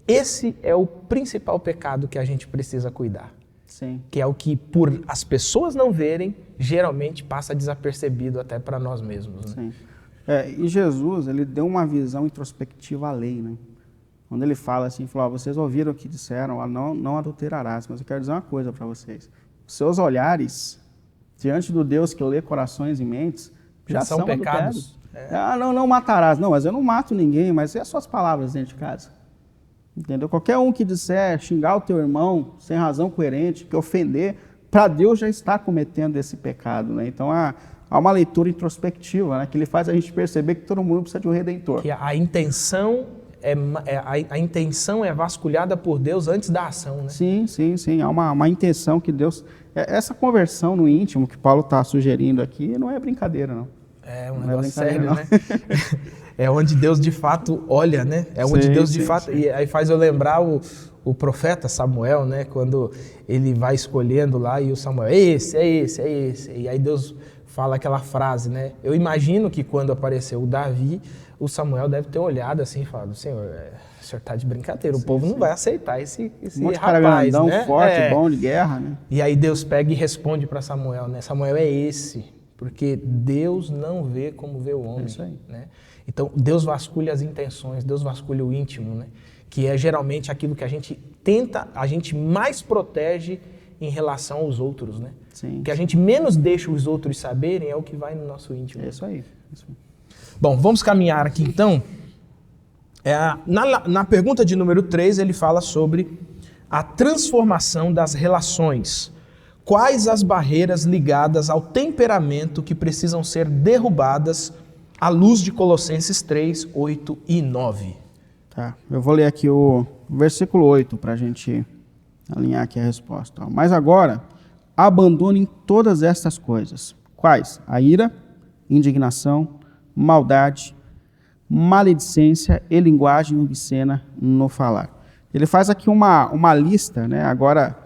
esse é o principal pecado que a gente precisa cuidar. Sim. Que é o que, por as pessoas não verem, geralmente passa desapercebido até para nós mesmos. Né? Sim. E Jesus, ele deu uma visão introspectiva à lei, né? Quando ele fala assim, vocês ouviram o que disseram, não adulterarás, mas eu quero dizer uma coisa para vocês. Seus olhares diante do Deus que lê corações e mentes já são pecados. Não matarás. Não, mas eu não mato ninguém, mas e as suas palavras dentro de casa? Entendeu? Qualquer um que disser xingar o teu irmão sem razão coerente, que ofender, para Deus já está cometendo esse pecado. Né? Então há uma leitura introspectiva, né, que ele faz a gente perceber que todo mundo precisa de um redentor. Que a intenção a intenção é vasculhada por Deus antes da ação, né? Sim. Há uma intenção que Deus... Essa conversão no íntimo que Paulo está sugerindo aqui não é brincadeira, não. É um negócio sério, né? É onde Deus de fato olha, né? É onde Deus de fato... E aí faz eu lembrar o profeta Samuel, né? Quando ele vai escolhendo lá e o Samuel, é esse. E aí Deus fala aquela frase, né? Eu imagino que quando apareceu o Davi, o Samuel deve ter olhado assim e falado, Senhor, o senhor está de brincadeira, o povo não vai aceitar esse rapaz, grandão, né? Forte, bom de guerra, né? E aí Deus pega e responde para Samuel, né? Samuel é esse, porque Deus não vê como vê o homem. Isso aí. Né? Então Deus vasculha as intenções, Deus vasculha o íntimo, né? Que é geralmente aquilo que a gente mais protege em relação aos outros, né? Sim. O que a gente menos deixa os outros saberem é o que vai no nosso íntimo. É isso aí. Bom, vamos caminhar aqui então. Na pergunta de número 3, ele fala sobre a transformação das relações. Quais as barreiras ligadas ao temperamento que precisam ser derrubadas à luz de Colossenses 3, 8 e 9? Tá, eu vou ler aqui o versículo 8 para a gente alinhar aqui a resposta. Mas agora, abandonem todas estas coisas. Quais? A ira, indignação, maldade, maledicência e linguagem obscena no falar. ele faz aqui uma lista, né, agora,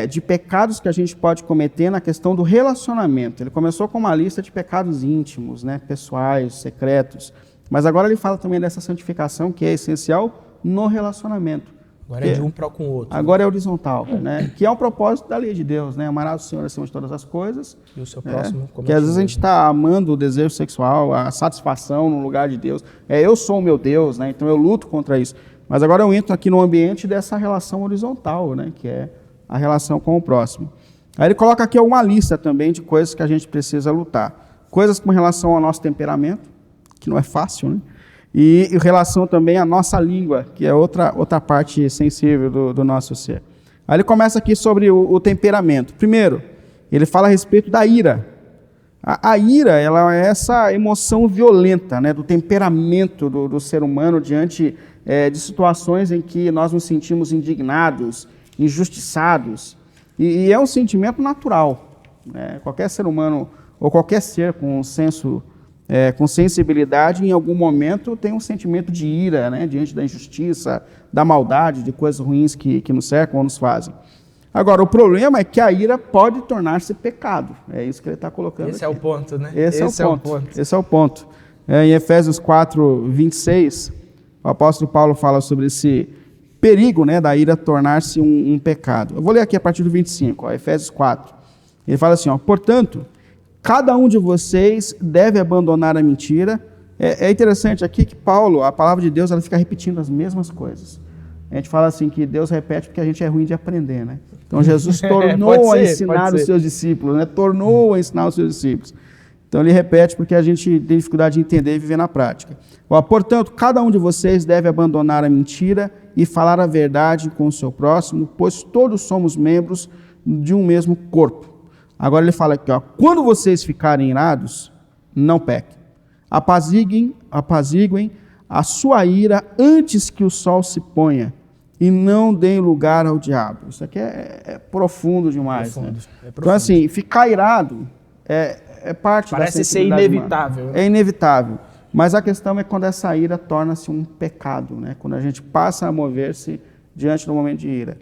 de pecados que a gente pode cometer na questão do relacionamento. Ele começou com uma lista de pecados íntimos, né, pessoais, secretos, mas agora ele fala também dessa santificação que é essencial no relacionamento. Agora é de um para com o outro. Agora é horizontal, né? Que é um propósito da lei de Deus, né? Amarás o Senhor acima de todas as coisas. E o seu próximo, como que às vezes a gente está amando o desejo sexual, a satisfação no lugar de Deus. Eu sou o meu Deus, né? Então eu luto contra isso. Mas agora eu entro aqui no ambiente dessa relação horizontal, né? Que é a relação com o próximo. Aí ele coloca aqui uma lista também de coisas que a gente precisa lutar. Coisas com relação ao nosso temperamento, que não é fácil, né? E em relação também à nossa língua, que é outra parte sensível do nosso ser. Aí ele começa aqui sobre o temperamento. Primeiro, ele fala a respeito da ira. A ira, ela é essa emoção violenta, né, do temperamento do ser humano diante de situações em que nós nos sentimos indignados, injustiçados. E é um sentimento natural, né? Qualquer ser humano ou qualquer ser com um senso com sensibilidade, em algum momento tem um sentimento de ira, né, diante da injustiça, da maldade, de coisas ruins que nos cercam ou nos fazem. Agora, o problema é que a ira pode tornar-se pecado. É isso que ele está colocando Esse aqui. é o ponto, né? Esse é o ponto. Esse é o ponto. Em Efésios 4, 26, o apóstolo Paulo fala sobre esse perigo, né, da ira tornar-se um pecado. Eu vou ler aqui a partir do 25, Efésios 4. Ele fala assim, portanto, cada um de vocês deve abandonar a mentira. É interessante aqui que Paulo, a palavra de Deus, ela fica repetindo as mesmas coisas. A gente fala assim que Deus repete porque a gente é ruim de aprender, né? Então Jesus tornou a ensinar os seus discípulos, né? Tornou a ensinar os seus discípulos. Então ele repete porque a gente tem dificuldade de entender e viver na prática. Portanto, cada um de vocês deve abandonar a mentira e falar a verdade com o seu próximo, pois todos somos membros de um mesmo corpo. Agora ele fala aqui, quando vocês ficarem irados, não pequem. Apaziguem a sua ira antes que o sol se ponha e não deem lugar ao diabo. Isso aqui é profundo demais. Profundo, né? Então assim, ficar irado é parte da Parece ser inevitável. Né? É inevitável. Mas a questão é quando essa ira torna-se um pecado, né? Quando a gente passa a mover-se diante do momento de ira.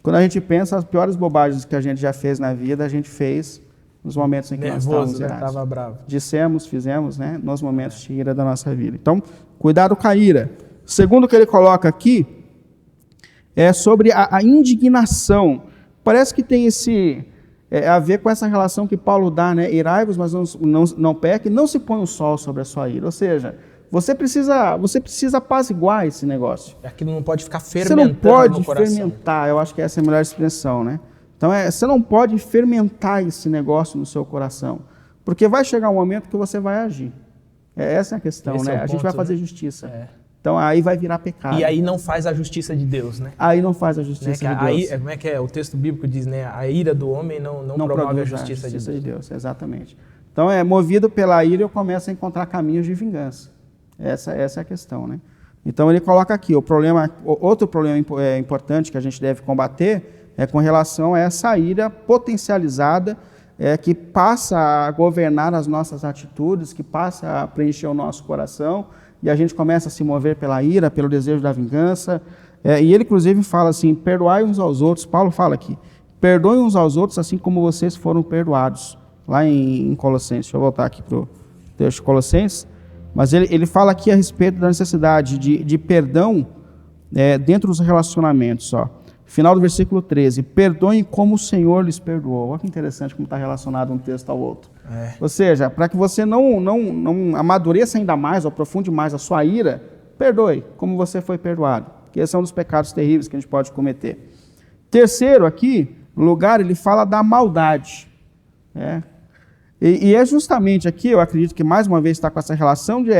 Quando a gente pensa, as piores bobagens que a gente já fez na vida, a gente fez nos momentos em que nós estávamos irados. Estava bravo. Dissemos, fizemos, né, nos momentos de ira da nossa vida. Então, cuidado com a ira. Segundo que ele coloca aqui, é sobre a indignação. Parece que tem a ver com essa relação que Paulo dá, né? Irai-vos, mas não peque, não se põe o sol sobre a sua ira. Ou seja, você precisa apaziguar esse negócio. Aquilo não pode ficar fermentando no coração. Você não pode coração. fermentar, eu acho que essa é a melhor expressão, né? Então, você não pode fermentar esse negócio no seu coração, porque vai chegar um momento que você vai agir. Essa é a questão, esse né? A gente vai fazer justiça. Então, aí vai virar pecado. E aí não faz a justiça de Deus, né? Aí não faz a justiça de Deus. Como é que é? O texto bíblico diz, né? A ira do homem não promove a justiça de Deus. Exatamente. Então, movido pela ira, eu começo a encontrar caminhos de vingança. Essa é a questão, né? Então ele coloca aqui, outro problema importante que a gente deve combater é com relação a essa ira potencializada que passa a governar as nossas atitudes, que passa a preencher o nosso coração, e a gente começa a se mover pela ira, pelo desejo da vingança. E ele, inclusive, fala assim, perdoai uns aos outros. Paulo fala aqui, perdoem uns aos outros assim como vocês foram perdoados. Lá em Colossenses, deixa eu voltar aqui para o texto de Colossenses. Mas ele fala aqui a respeito da necessidade de perdão dentro dos relacionamentos. Final do versículo 13. Perdoem como o Senhor lhes perdoou. Olha que interessante como está relacionado um texto ao outro. Ou seja, para que você não amadureça ainda mais, ou aprofunde mais a sua ira, perdoe como você foi perdoado. Que esse é um dos pecados terríveis que a gente pode cometer. Terceiro aqui, lugar, ele fala da maldade. E é justamente aqui, eu acredito que mais uma vez está com essa relação de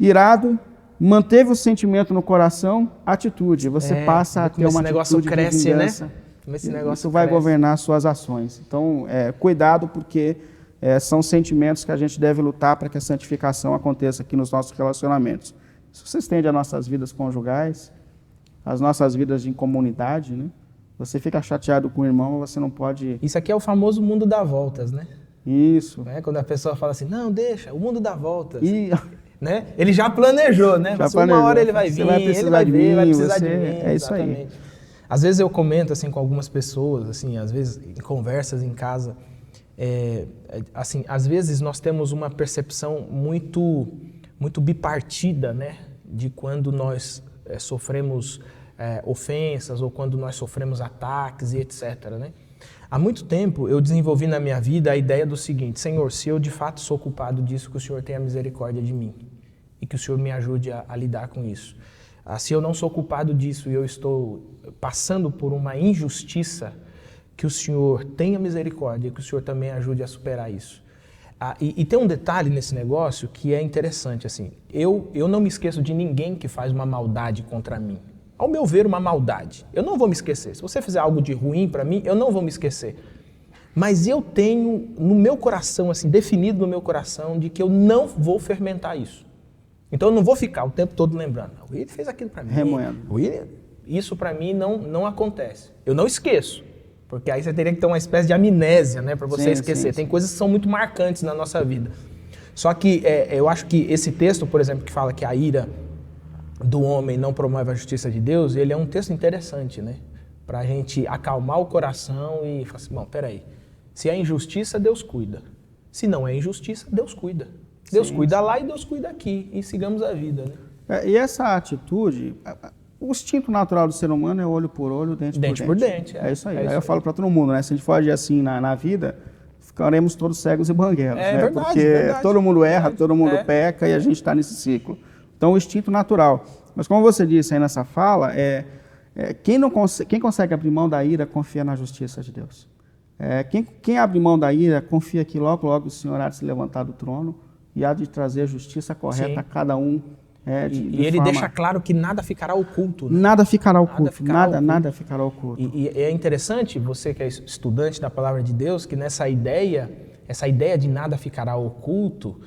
irado, manteve o sentimento no coração, atitude. Você passa a ter uma atitude cresce, de vingança. Né? Esse negócio isso vai governar suas ações. Então, cuidado, porque são sentimentos que a gente deve lutar para que a santificação aconteça aqui nos nossos relacionamentos. Isso se estende às nossas vidas conjugais, às nossas vidas em comunidade, né? Você fica chateado com o irmão, mas você não pode... Isso aqui é o famoso mundo dá voltas, né? Isso. Quando a pessoa fala assim, não, deixa, o mundo dá voltas. né? Ele já planejou, né? Já uma hora ele vai vir, ele vai ver, vai precisar de mim. É isso exatamente. aí. Às vezes eu comento assim com algumas pessoas, assim, às vezes em conversas em casa, assim, às vezes nós temos uma percepção muito bipartida, né? De quando nós sofremos ofensas ou quando nós sofremos ataques e etc, né? Há muito tempo eu desenvolvi na minha vida a ideia do seguinte: Senhor, se eu de fato sou culpado disso, que o Senhor tenha misericórdia de mim e que o Senhor me ajude a lidar com isso. Se eu não sou culpado disso e eu estou passando por uma injustiça, que o Senhor tenha misericórdia e que o Senhor também ajude a superar isso. E tem um detalhe nesse negócio que é interessante, assim, eu não me esqueço de ninguém que faz uma maldade contra mim. Ao meu ver, uma maldade. Eu não vou me esquecer. Se você fizer algo de ruim para mim, eu não vou me esquecer. Mas eu tenho no meu coração, assim, definido no meu coração, de que eu não vou fermentar isso. Então eu não vou ficar o tempo todo lembrando. O Willi fez aquilo para mim. Remoendo. Isso para mim não acontece. Eu não esqueço. Porque aí você teria que ter uma espécie de amnésia, né, para você esquecer. Tem coisas que são muito marcantes na nossa vida. Só que eu acho que esse texto, por exemplo, que fala que a ira do homem não promove a justiça de Deus, ele é um texto interessante, né? Para a gente acalmar o coração e falar assim, bom, peraí, se é injustiça, Deus cuida. Se não é injustiça, Deus cuida. Deus cuida lá e Deus cuida aqui, e sigamos a vida, né? E essa atitude, o instinto natural do ser humano é olho por olho, dente por dente. É isso aí. Aí eu falo para todo mundo, né? Se a gente for agir assim na vida, ficaremos todos cegos e banguelos, né? Verdade, porque todo mundo erra, todo mundo peca e a gente está nesse ciclo. Então, o instinto natural. Mas como você disse aí nessa fala, quem consegue abrir mão da ira confia na justiça de Deus. Quem abre mão da ira confia que logo o Senhor há de se levantar do trono e há de trazer a justiça correta a cada um. E ele deixa claro que nada ficará oculto. Né? Nada ficará oculto. Nada ficará oculto. E é interessante, você que é estudante da palavra de Deus, que essa ideia de nada ficará oculto,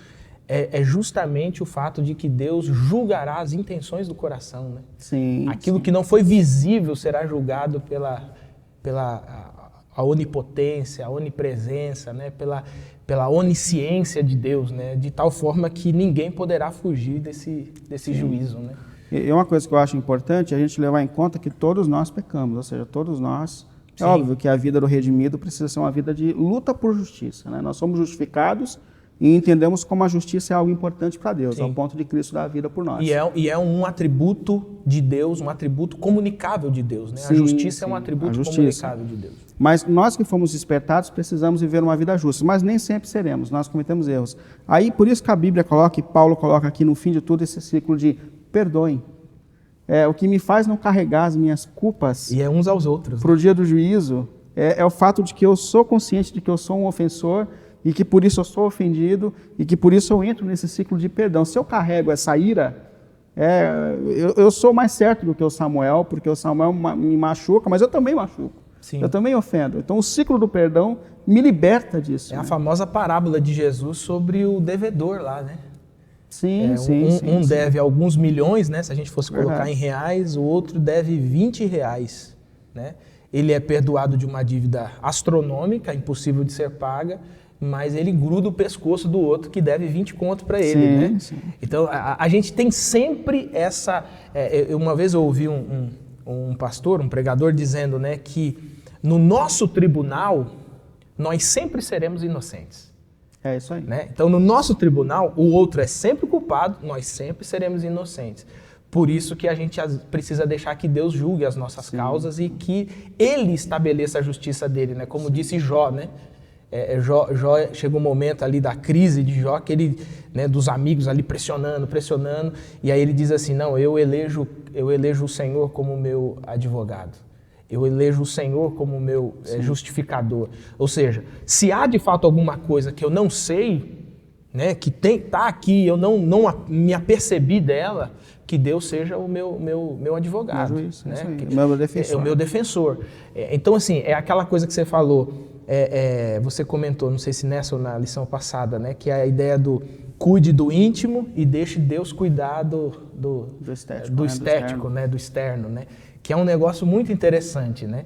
é justamente o fato de que Deus julgará as intenções do coração. Né? Sim. Aquilo que não foi visível será julgado pela a onipotência, a onipresença, né? pela onisciência de Deus, né? De tal forma que ninguém poderá fugir desse juízo. Né? E uma coisa que eu acho importante é a gente levar em conta que todos nós pecamos, ou seja, todos nós... É óbvio que a vida do redimido precisa ser uma vida de luta por justiça. Né? Nós somos justificados e entendemos como a justiça é algo importante para Deus, ao ponto de Cristo dar a vida por nós. E é um atributo de Deus, um atributo comunicável de Deus. Né? A justiça é um atributo comunicável de Deus. Mas nós que fomos despertados precisamos viver uma vida justa, mas nem sempre seremos, nós cometemos erros. Aí, por isso que a Bíblia coloca, e Paulo coloca aqui no fim de tudo, esse ciclo de perdoem. O que me faz não carregar as minhas culpas e uns aos outros para o dia do juízo é o fato de que eu sou consciente de que eu sou um ofensor e que por isso eu sou ofendido e que por isso eu entro nesse ciclo de perdão. Se eu carrego essa ira, eu sou mais certo do que o Samuel, porque o Samuel me machuca, mas eu também machuco. Sim. Eu também ofendo. Então o ciclo do perdão me liberta disso. A famosa parábola de Jesus sobre o devedor lá, né? Sim, um deve alguns milhões, né? Se a gente fosse colocar em reais, o outro deve R$20, né? Ele é perdoado de uma dívida astronômica, impossível de ser paga, mas ele gruda o pescoço do outro que deve 20 conto para ele, né? Sim. Então, a gente tem sempre essa... uma vez eu ouvi um pastor, um pregador, dizendo, né, que no nosso tribunal, nós sempre seremos inocentes. É isso aí. Né? Então, no nosso tribunal, o outro é sempre culpado, nós sempre seremos inocentes. Por isso que a gente precisa deixar que Deus julgue as nossas causas e que Ele estabeleça a justiça dele, né? Como disse Jó, né? Jó chegou um momento ali da crise de Jó, que ele, né, dos amigos ali pressionando, e aí ele diz assim, não, eu elejo o Senhor como meu advogado. Eu elejo o Senhor como meu justificador. Ou seja, se há de fato alguma coisa que eu não sei, né, que está aqui, eu não me apercebi dela, que Deus seja o meu advogado. Isso, né? Meu defensor. É o meu defensor. Então, assim, é aquela coisa que você falou, você comentou, não sei se nessa ou na lição passada, né, que é a ideia do cuide do íntimo e deixe Deus cuidar do estético, né, do externo, né? Que é um negócio muito interessante, né?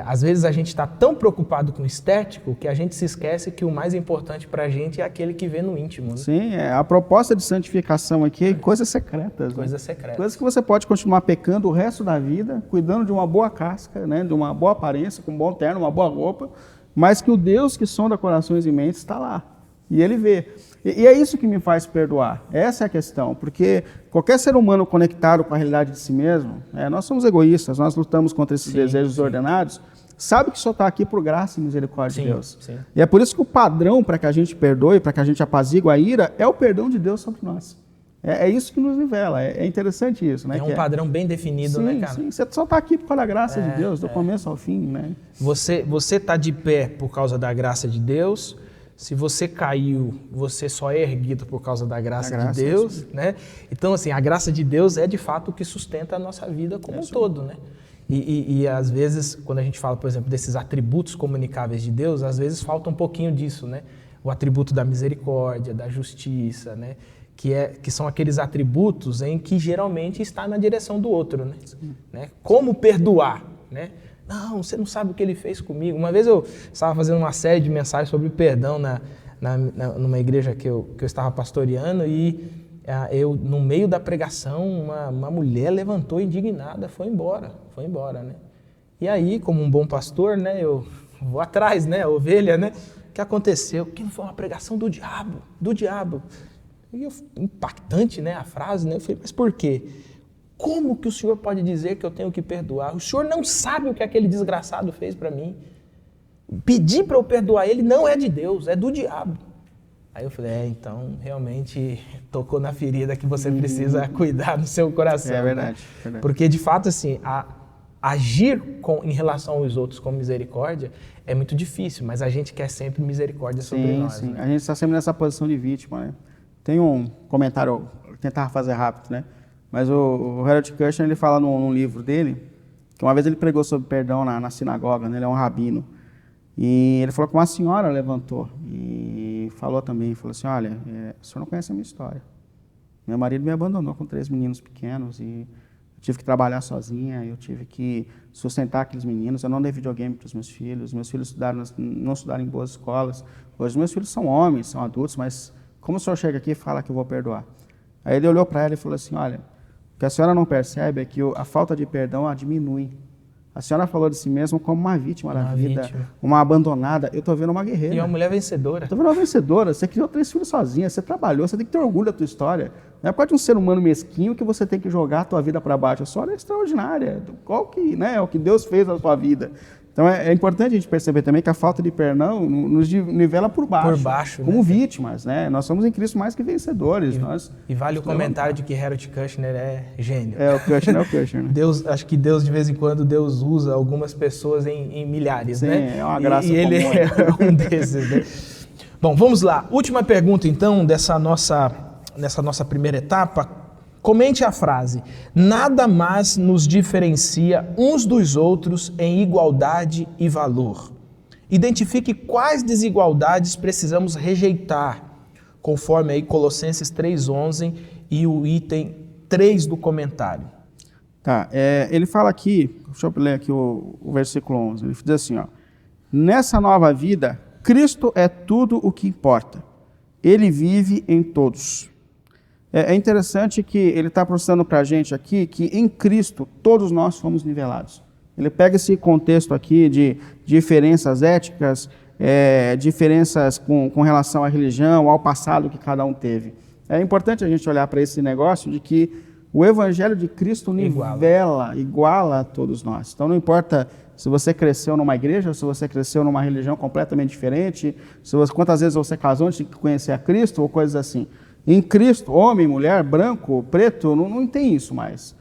Às vezes a gente está tão preocupado com o estético que a gente se esquece que o mais importante para a gente é aquele que vê no íntimo. Né? Sim, a proposta de santificação aqui é coisas secretas. Coisas secretas. Coisas que você pode continuar pecando o resto da vida, cuidando de uma boa casca, né, de uma boa aparência, com um bom terno, uma boa roupa, mas que o Deus que sonda corações e mentes está lá. E Ele vê. E é isso que me faz perdoar. Essa é a questão. Porque qualquer ser humano conectado com a realidade de si mesmo, nós somos egoístas, nós lutamos contra esses desejos desordenados, sabe que só está aqui por graça e misericórdia de Deus. Sim. E é por isso que o padrão para que a gente perdoe, para que a gente apazigue a ira, é o perdão de Deus sobre nós. É isso que nos nivela. É interessante isso. Né? É um padrão bem definido, sim, né, cara? Sim, você só está aqui por causa da graça de Deus, do começo ao fim. Né? Você está de pé por causa da graça de Deus. Se você caiu, você só é erguido por causa da graça de Deus, né? Então, assim, a graça de Deus é de fato o que sustenta a nossa vida como um todo, né? E às vezes, quando a gente fala, por exemplo, desses atributos comunicáveis de Deus, às vezes falta um pouquinho disso, né? O atributo da misericórdia, da justiça, né? Que são aqueles atributos em que geralmente está na direção do outro, né? Como perdoar, né? Não, você não sabe o que ele fez comigo. Uma vez eu estava fazendo uma série de mensagens sobre perdão numa igreja que eu estava pastoreando e no meio da pregação, uma mulher levantou indignada, foi embora, né? E aí, como um bom pastor, né, eu vou atrás, né, a ovelha, né? O que aconteceu? Que não foi uma pregação do diabo. E impactante, né, a frase, né? Eu falei, mas por quê? Como que o senhor pode dizer que eu tenho que perdoar? O senhor não sabe o que aquele desgraçado fez para mim. Pedir para eu perdoar ele não é de Deus, é do diabo. Aí eu falei, então realmente tocou na ferida que você precisa cuidar no seu coração. É verdade. Né? Verdade. Porque de fato, assim, agir em relação aos outros com misericórdia é muito difícil, mas a gente quer sempre misericórdia sobre nós. Sim. Né? A gente está sempre nessa posição de vítima. Né? Tem um comentário, eu tentava fazer rápido, né? Mas o Harold Kushner, ele fala num livro dele, que uma vez ele pregou sobre perdão na sinagoga, né? Ele é um rabino. E ele falou que uma senhora levantou e falou assim, olha, o senhor não conhece a minha história. Meu marido me abandonou com 3 meninos pequenos e eu tive que trabalhar sozinha, eu tive que sustentar aqueles meninos, eu não dei videogame para os meus filhos não estudaram em boas escolas. Hoje meus filhos são homens, são adultos, mas como o senhor chega aqui e fala que eu vou perdoar? Aí ele olhou para ela e falou assim, olha, o que a senhora não percebe é que a falta de perdão a diminui. A senhora falou de si mesma como uma vítima da vida, uma abandonada. Eu estou vendo uma guerreira. E uma mulher vencedora. Estou vendo uma vencedora. Você criou 3 filhos sozinha, você trabalhou, você tem que ter orgulho da tua história. Não é por causa de um ser humano mesquinho que você tem que jogar a tua vida para baixo. A senhora é extraordinária. É o que Deus fez na sua vida. Então é importante a gente perceber também que a falta de perdão nos nivela por baixo como vítimas, né? Nós somos em Cristo mais que vencedores. E vale o comentário de que Harold Kushner é gênio. O Kushner. Né? Acho que Deus, de vez em quando, Deus usa algumas pessoas em milhares, Sim, né? É uma graça e ele é um desses, né? Bom, vamos lá. Última pergunta, então, nessa nossa primeira etapa. Comente a frase: nada mais nos diferencia uns dos outros em igualdade e valor. Identifique quais desigualdades precisamos rejeitar, conforme aí Colossenses 3:11 e o item 3 do comentário. Tá, ele fala aqui, deixa eu ler aqui o versículo 11, ele diz assim, ó, nessa nova vida, Cristo é tudo o que importa. Ele vive em todos. É interessante que ele está mostrando para a gente aqui que em Cristo todos nós fomos nivelados. Ele pega esse contexto aqui de diferenças éticas, diferenças com relação à religião, ao passado que cada um teve. É importante a gente olhar para esse negócio de que o Evangelho de Cristo iguala a todos nós. Então não importa se você cresceu numa igreja, se você cresceu numa religião completamente diferente, quantas vezes você casou antes de conhecer a Cristo ou coisas assim. Em Cristo, homem, mulher, branco, preto, não tem isso mais.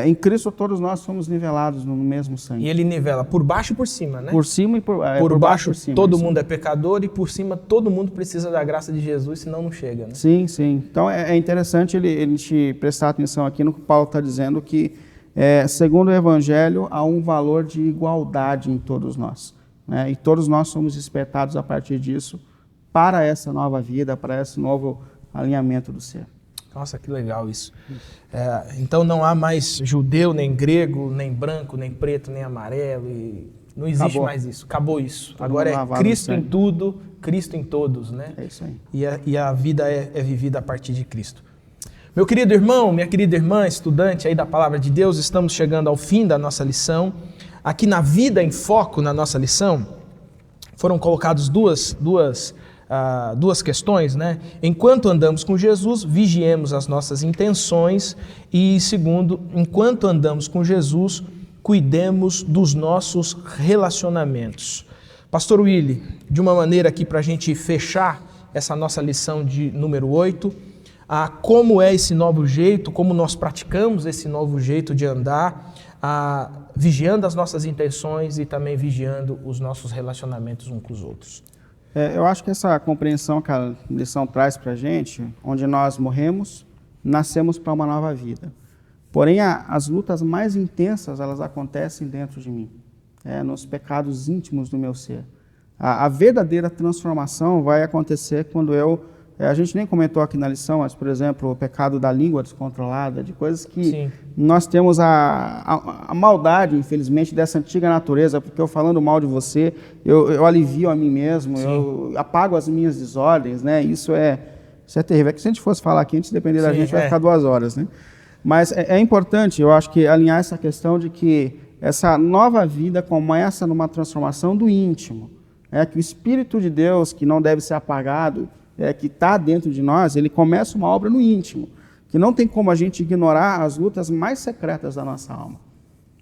Em Cristo todos nós somos nivelados no mesmo sangue. E ele nivela por baixo e por cima, né? Por cima e por baixo por cima, todo mundo é pecador e por cima todo mundo precisa da graça de Jesus, senão não chega, né? Sim. Então é interessante ele te prestar atenção aqui no que Paulo está dizendo que, segundo o Evangelho, há um valor de igualdade em todos nós. Né? E todos nós somos despertados a partir disso para essa nova vida, para esse novo alinhamento do ser. Nossa, que legal isso. Então não há mais judeu, nem grego, nem branco, nem preto, nem amarelo. Não existe mais isso. Acabou isso. Agora é Cristo em tudo, Cristo em todos, né? É isso aí. E a vida é vivida a partir de Cristo. Meu querido irmão, minha querida irmã, estudante aí da Palavra de Deus, estamos chegando ao fim da nossa lição. Aqui na Vida em Foco, na nossa lição, foram colocadas duas questões, né? Enquanto andamos com Jesus, vigiemos as nossas intenções e, segundo, enquanto andamos com Jesus, cuidemos dos nossos relacionamentos. Pastor Willy, de uma maneira aqui para a gente fechar essa nossa lição de número 8, como é esse novo jeito, como nós praticamos esse novo jeito de andar, vigiando as nossas intenções e também vigiando os nossos relacionamentos uns com os outros. Eu acho que essa compreensão que a lição traz para a gente, onde nós morremos, nascemos para uma nova vida. Porém, as lutas mais intensas, elas acontecem dentro de mim, nos pecados íntimos do meu ser. A verdadeira transformação vai acontecer quando a gente nem comentou aqui na lição, mas, por exemplo, o pecado da língua descontrolada, de coisas que Sim. Nós temos a maldade, infelizmente, dessa antiga natureza, porque eu falando mal de você, eu alivio a mim mesmo, Sim. eu apago as minhas desordens, né? Isso é terrível. É que se a gente fosse falar aqui, antes de depender da gente, vai ficar 2 horas, né? Mas é importante, eu acho que alinhar essa questão de que essa nova vida começa numa transformação do íntimo, que o Espírito de Deus, que não deve ser apagado, que está dentro de nós, ele começa uma obra no íntimo, que não tem como a gente ignorar as lutas mais secretas da nossa alma.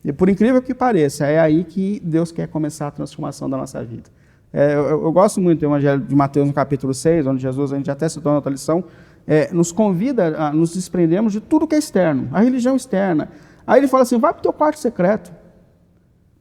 E por incrível que pareça, é aí que Deus quer começar a transformação da nossa vida. Eu gosto muito do Evangelho de Mateus no capítulo 6, onde Jesus, a gente até citou na outra lição, nos convida a nos desprendermos de tudo que é externo, a religião externa. Aí ele fala assim, vai para o teu quarto secreto.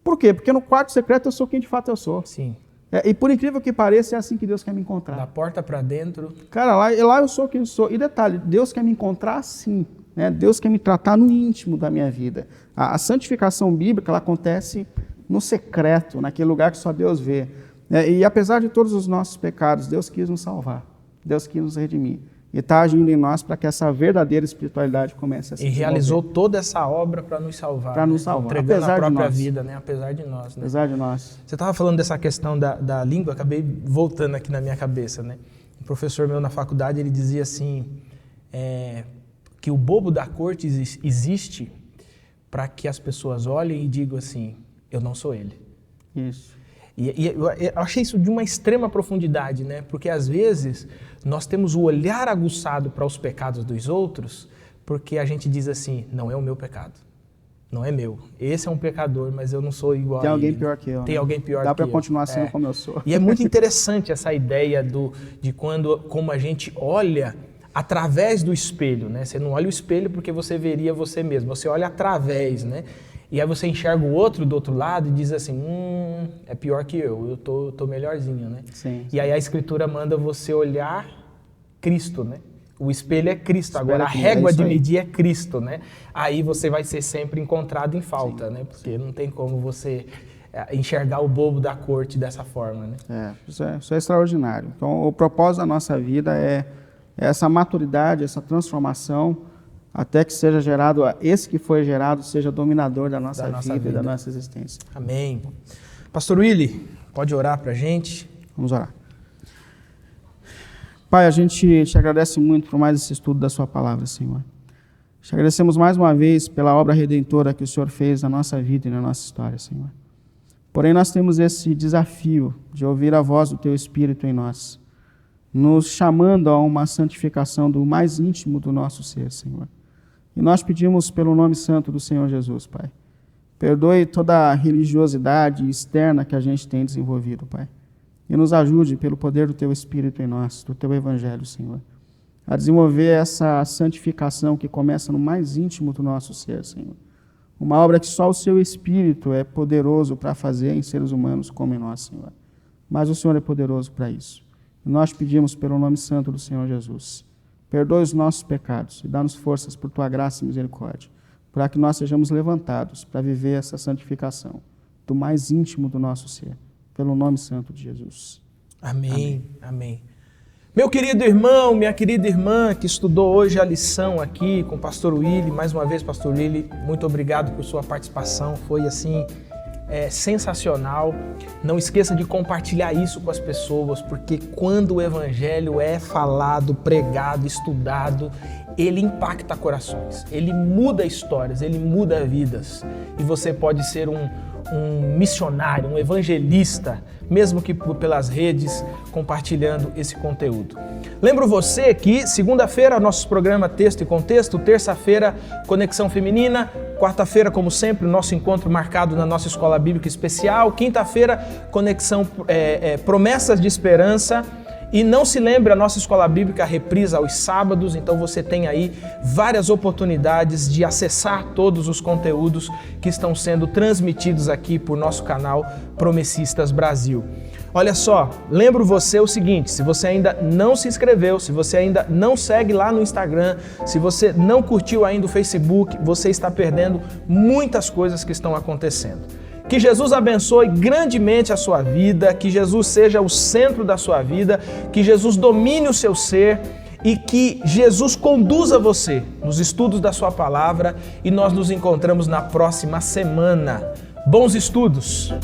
Por quê? Porque no quarto secreto eu sou quem de fato eu sou. Sim. E por incrível que pareça, é assim que Deus quer me encontrar. Da porta para dentro. Cara, lá eu sou quem eu sou. E detalhe, Deus quer me encontrar assim, né? Deus quer me tratar no íntimo da minha vida. A santificação bíblica, ela acontece no secreto, naquele lugar que só Deus vê. E apesar de todos os nossos pecados, Deus quis nos salvar. Deus quis nos redimir. E está agindo em nós para que essa verdadeira espiritualidade comece a se desenvolver. E realizou toda essa obra para nos salvar. Para nos salvar. Entregando Apesar a própria de nós. vida, né? Apesar de nós. Né? Apesar de nós. Você estava falando dessa questão da língua, acabei voltando aqui na minha cabeça. Né? Um professor meu na faculdade, ele dizia assim, que o bobo da corte existe para que as pessoas olhem e digam assim, eu não sou ele. Isso. E eu achei isso de uma extrema profundidade, né? Porque às vezes nós temos o olhar aguçado para os pecados dos outros, porque a gente diz assim, não é o meu pecado, não é meu. Esse é um pecador, mas eu não sou igual a ele. Tem alguém pior que eu. Tem alguém pior que eu. Dá para continuar sendo como eu sou. E é muito interessante essa ideia de como a gente olha através do espelho, né? Você não olha o espelho porque você veria você mesmo, você olha através, né? E aí você enxerga o outro do outro lado e diz assim, é pior que eu tô melhorzinho, né? Sim. E aí a Escritura manda você olhar Cristo, né? O espelho é Cristo, agora a régua de medir é Cristo, né? Aí você vai ser sempre encontrado em falta, Sim. né? Porque não tem como você enxergar o bobo da corte dessa forma, né? Isso é extraordinário. Então o propósito da nossa vida é essa maturidade, essa transformação, até que seja gerado, esse que foi gerado, seja dominador da nossa vida e da nossa existência. Amém. Pastor Willy, pode orar para a gente? Vamos orar. Pai, a gente te agradece muito por mais esse estudo da sua palavra, Senhor. Te agradecemos mais uma vez pela obra redentora que o Senhor fez na nossa vida e na nossa história, Senhor. Porém, nós temos esse desafio de ouvir a voz do Teu Espírito em nós, nos chamando a uma santificação do mais íntimo do nosso ser, Senhor. E nós pedimos pelo nome santo do Senhor Jesus, Pai. Perdoe toda a religiosidade externa que a gente tem desenvolvido, Pai. E nos ajude pelo poder do Teu Espírito em nós, do Teu Evangelho, Senhor, a desenvolver essa santificação que começa no mais íntimo do nosso ser, Senhor. Uma obra que só o Seu Espírito é poderoso para fazer em seres humanos como em nós, Senhor. Mas o Senhor é poderoso para isso. E nós pedimos pelo nome santo do Senhor Jesus. Perdoe os nossos pecados e dá-nos forças por Tua graça e misericórdia, para que nós sejamos levantados para viver essa santificação do mais íntimo do nosso ser, pelo nome santo de Jesus. Amém. Amém. Meu querido irmão, minha querida irmã que estudou hoje a lição aqui com o pastor Willy, mais uma vez, pastor Willy, muito obrigado por sua participação, foi assim sensacional. Não esqueça de compartilhar isso com as pessoas, porque quando o evangelho é falado, pregado, estudado, ele impacta corações, ele muda histórias, ele muda vidas. E você pode ser um missionário, um evangelista, mesmo que pelas redes, compartilhando esse conteúdo. Lembro você que segunda-feira nosso programa Texto e Contexto, terça-feira Conexão Feminina, quarta-feira, como sempre, o nosso encontro marcado na nossa Escola Bíblica Especial, quinta-feira Conexão Promessas de Esperança. E não se lembre, a nossa Escola Bíblica reprisa aos sábados, então você tem aí várias oportunidades de acessar todos os conteúdos que estão sendo transmitidos aqui por nosso canal Promessistas Brasil. Olha só, lembro você o seguinte, se você ainda não se inscreveu, se você ainda não segue lá no Instagram, se você não curtiu ainda o Facebook, você está perdendo muitas coisas que estão acontecendo. Que Jesus abençoe grandemente a sua vida, que Jesus seja o centro da sua vida, que Jesus domine o seu ser e que Jesus conduza você nos estudos da sua palavra e nós nos encontramos na próxima semana. Bons estudos!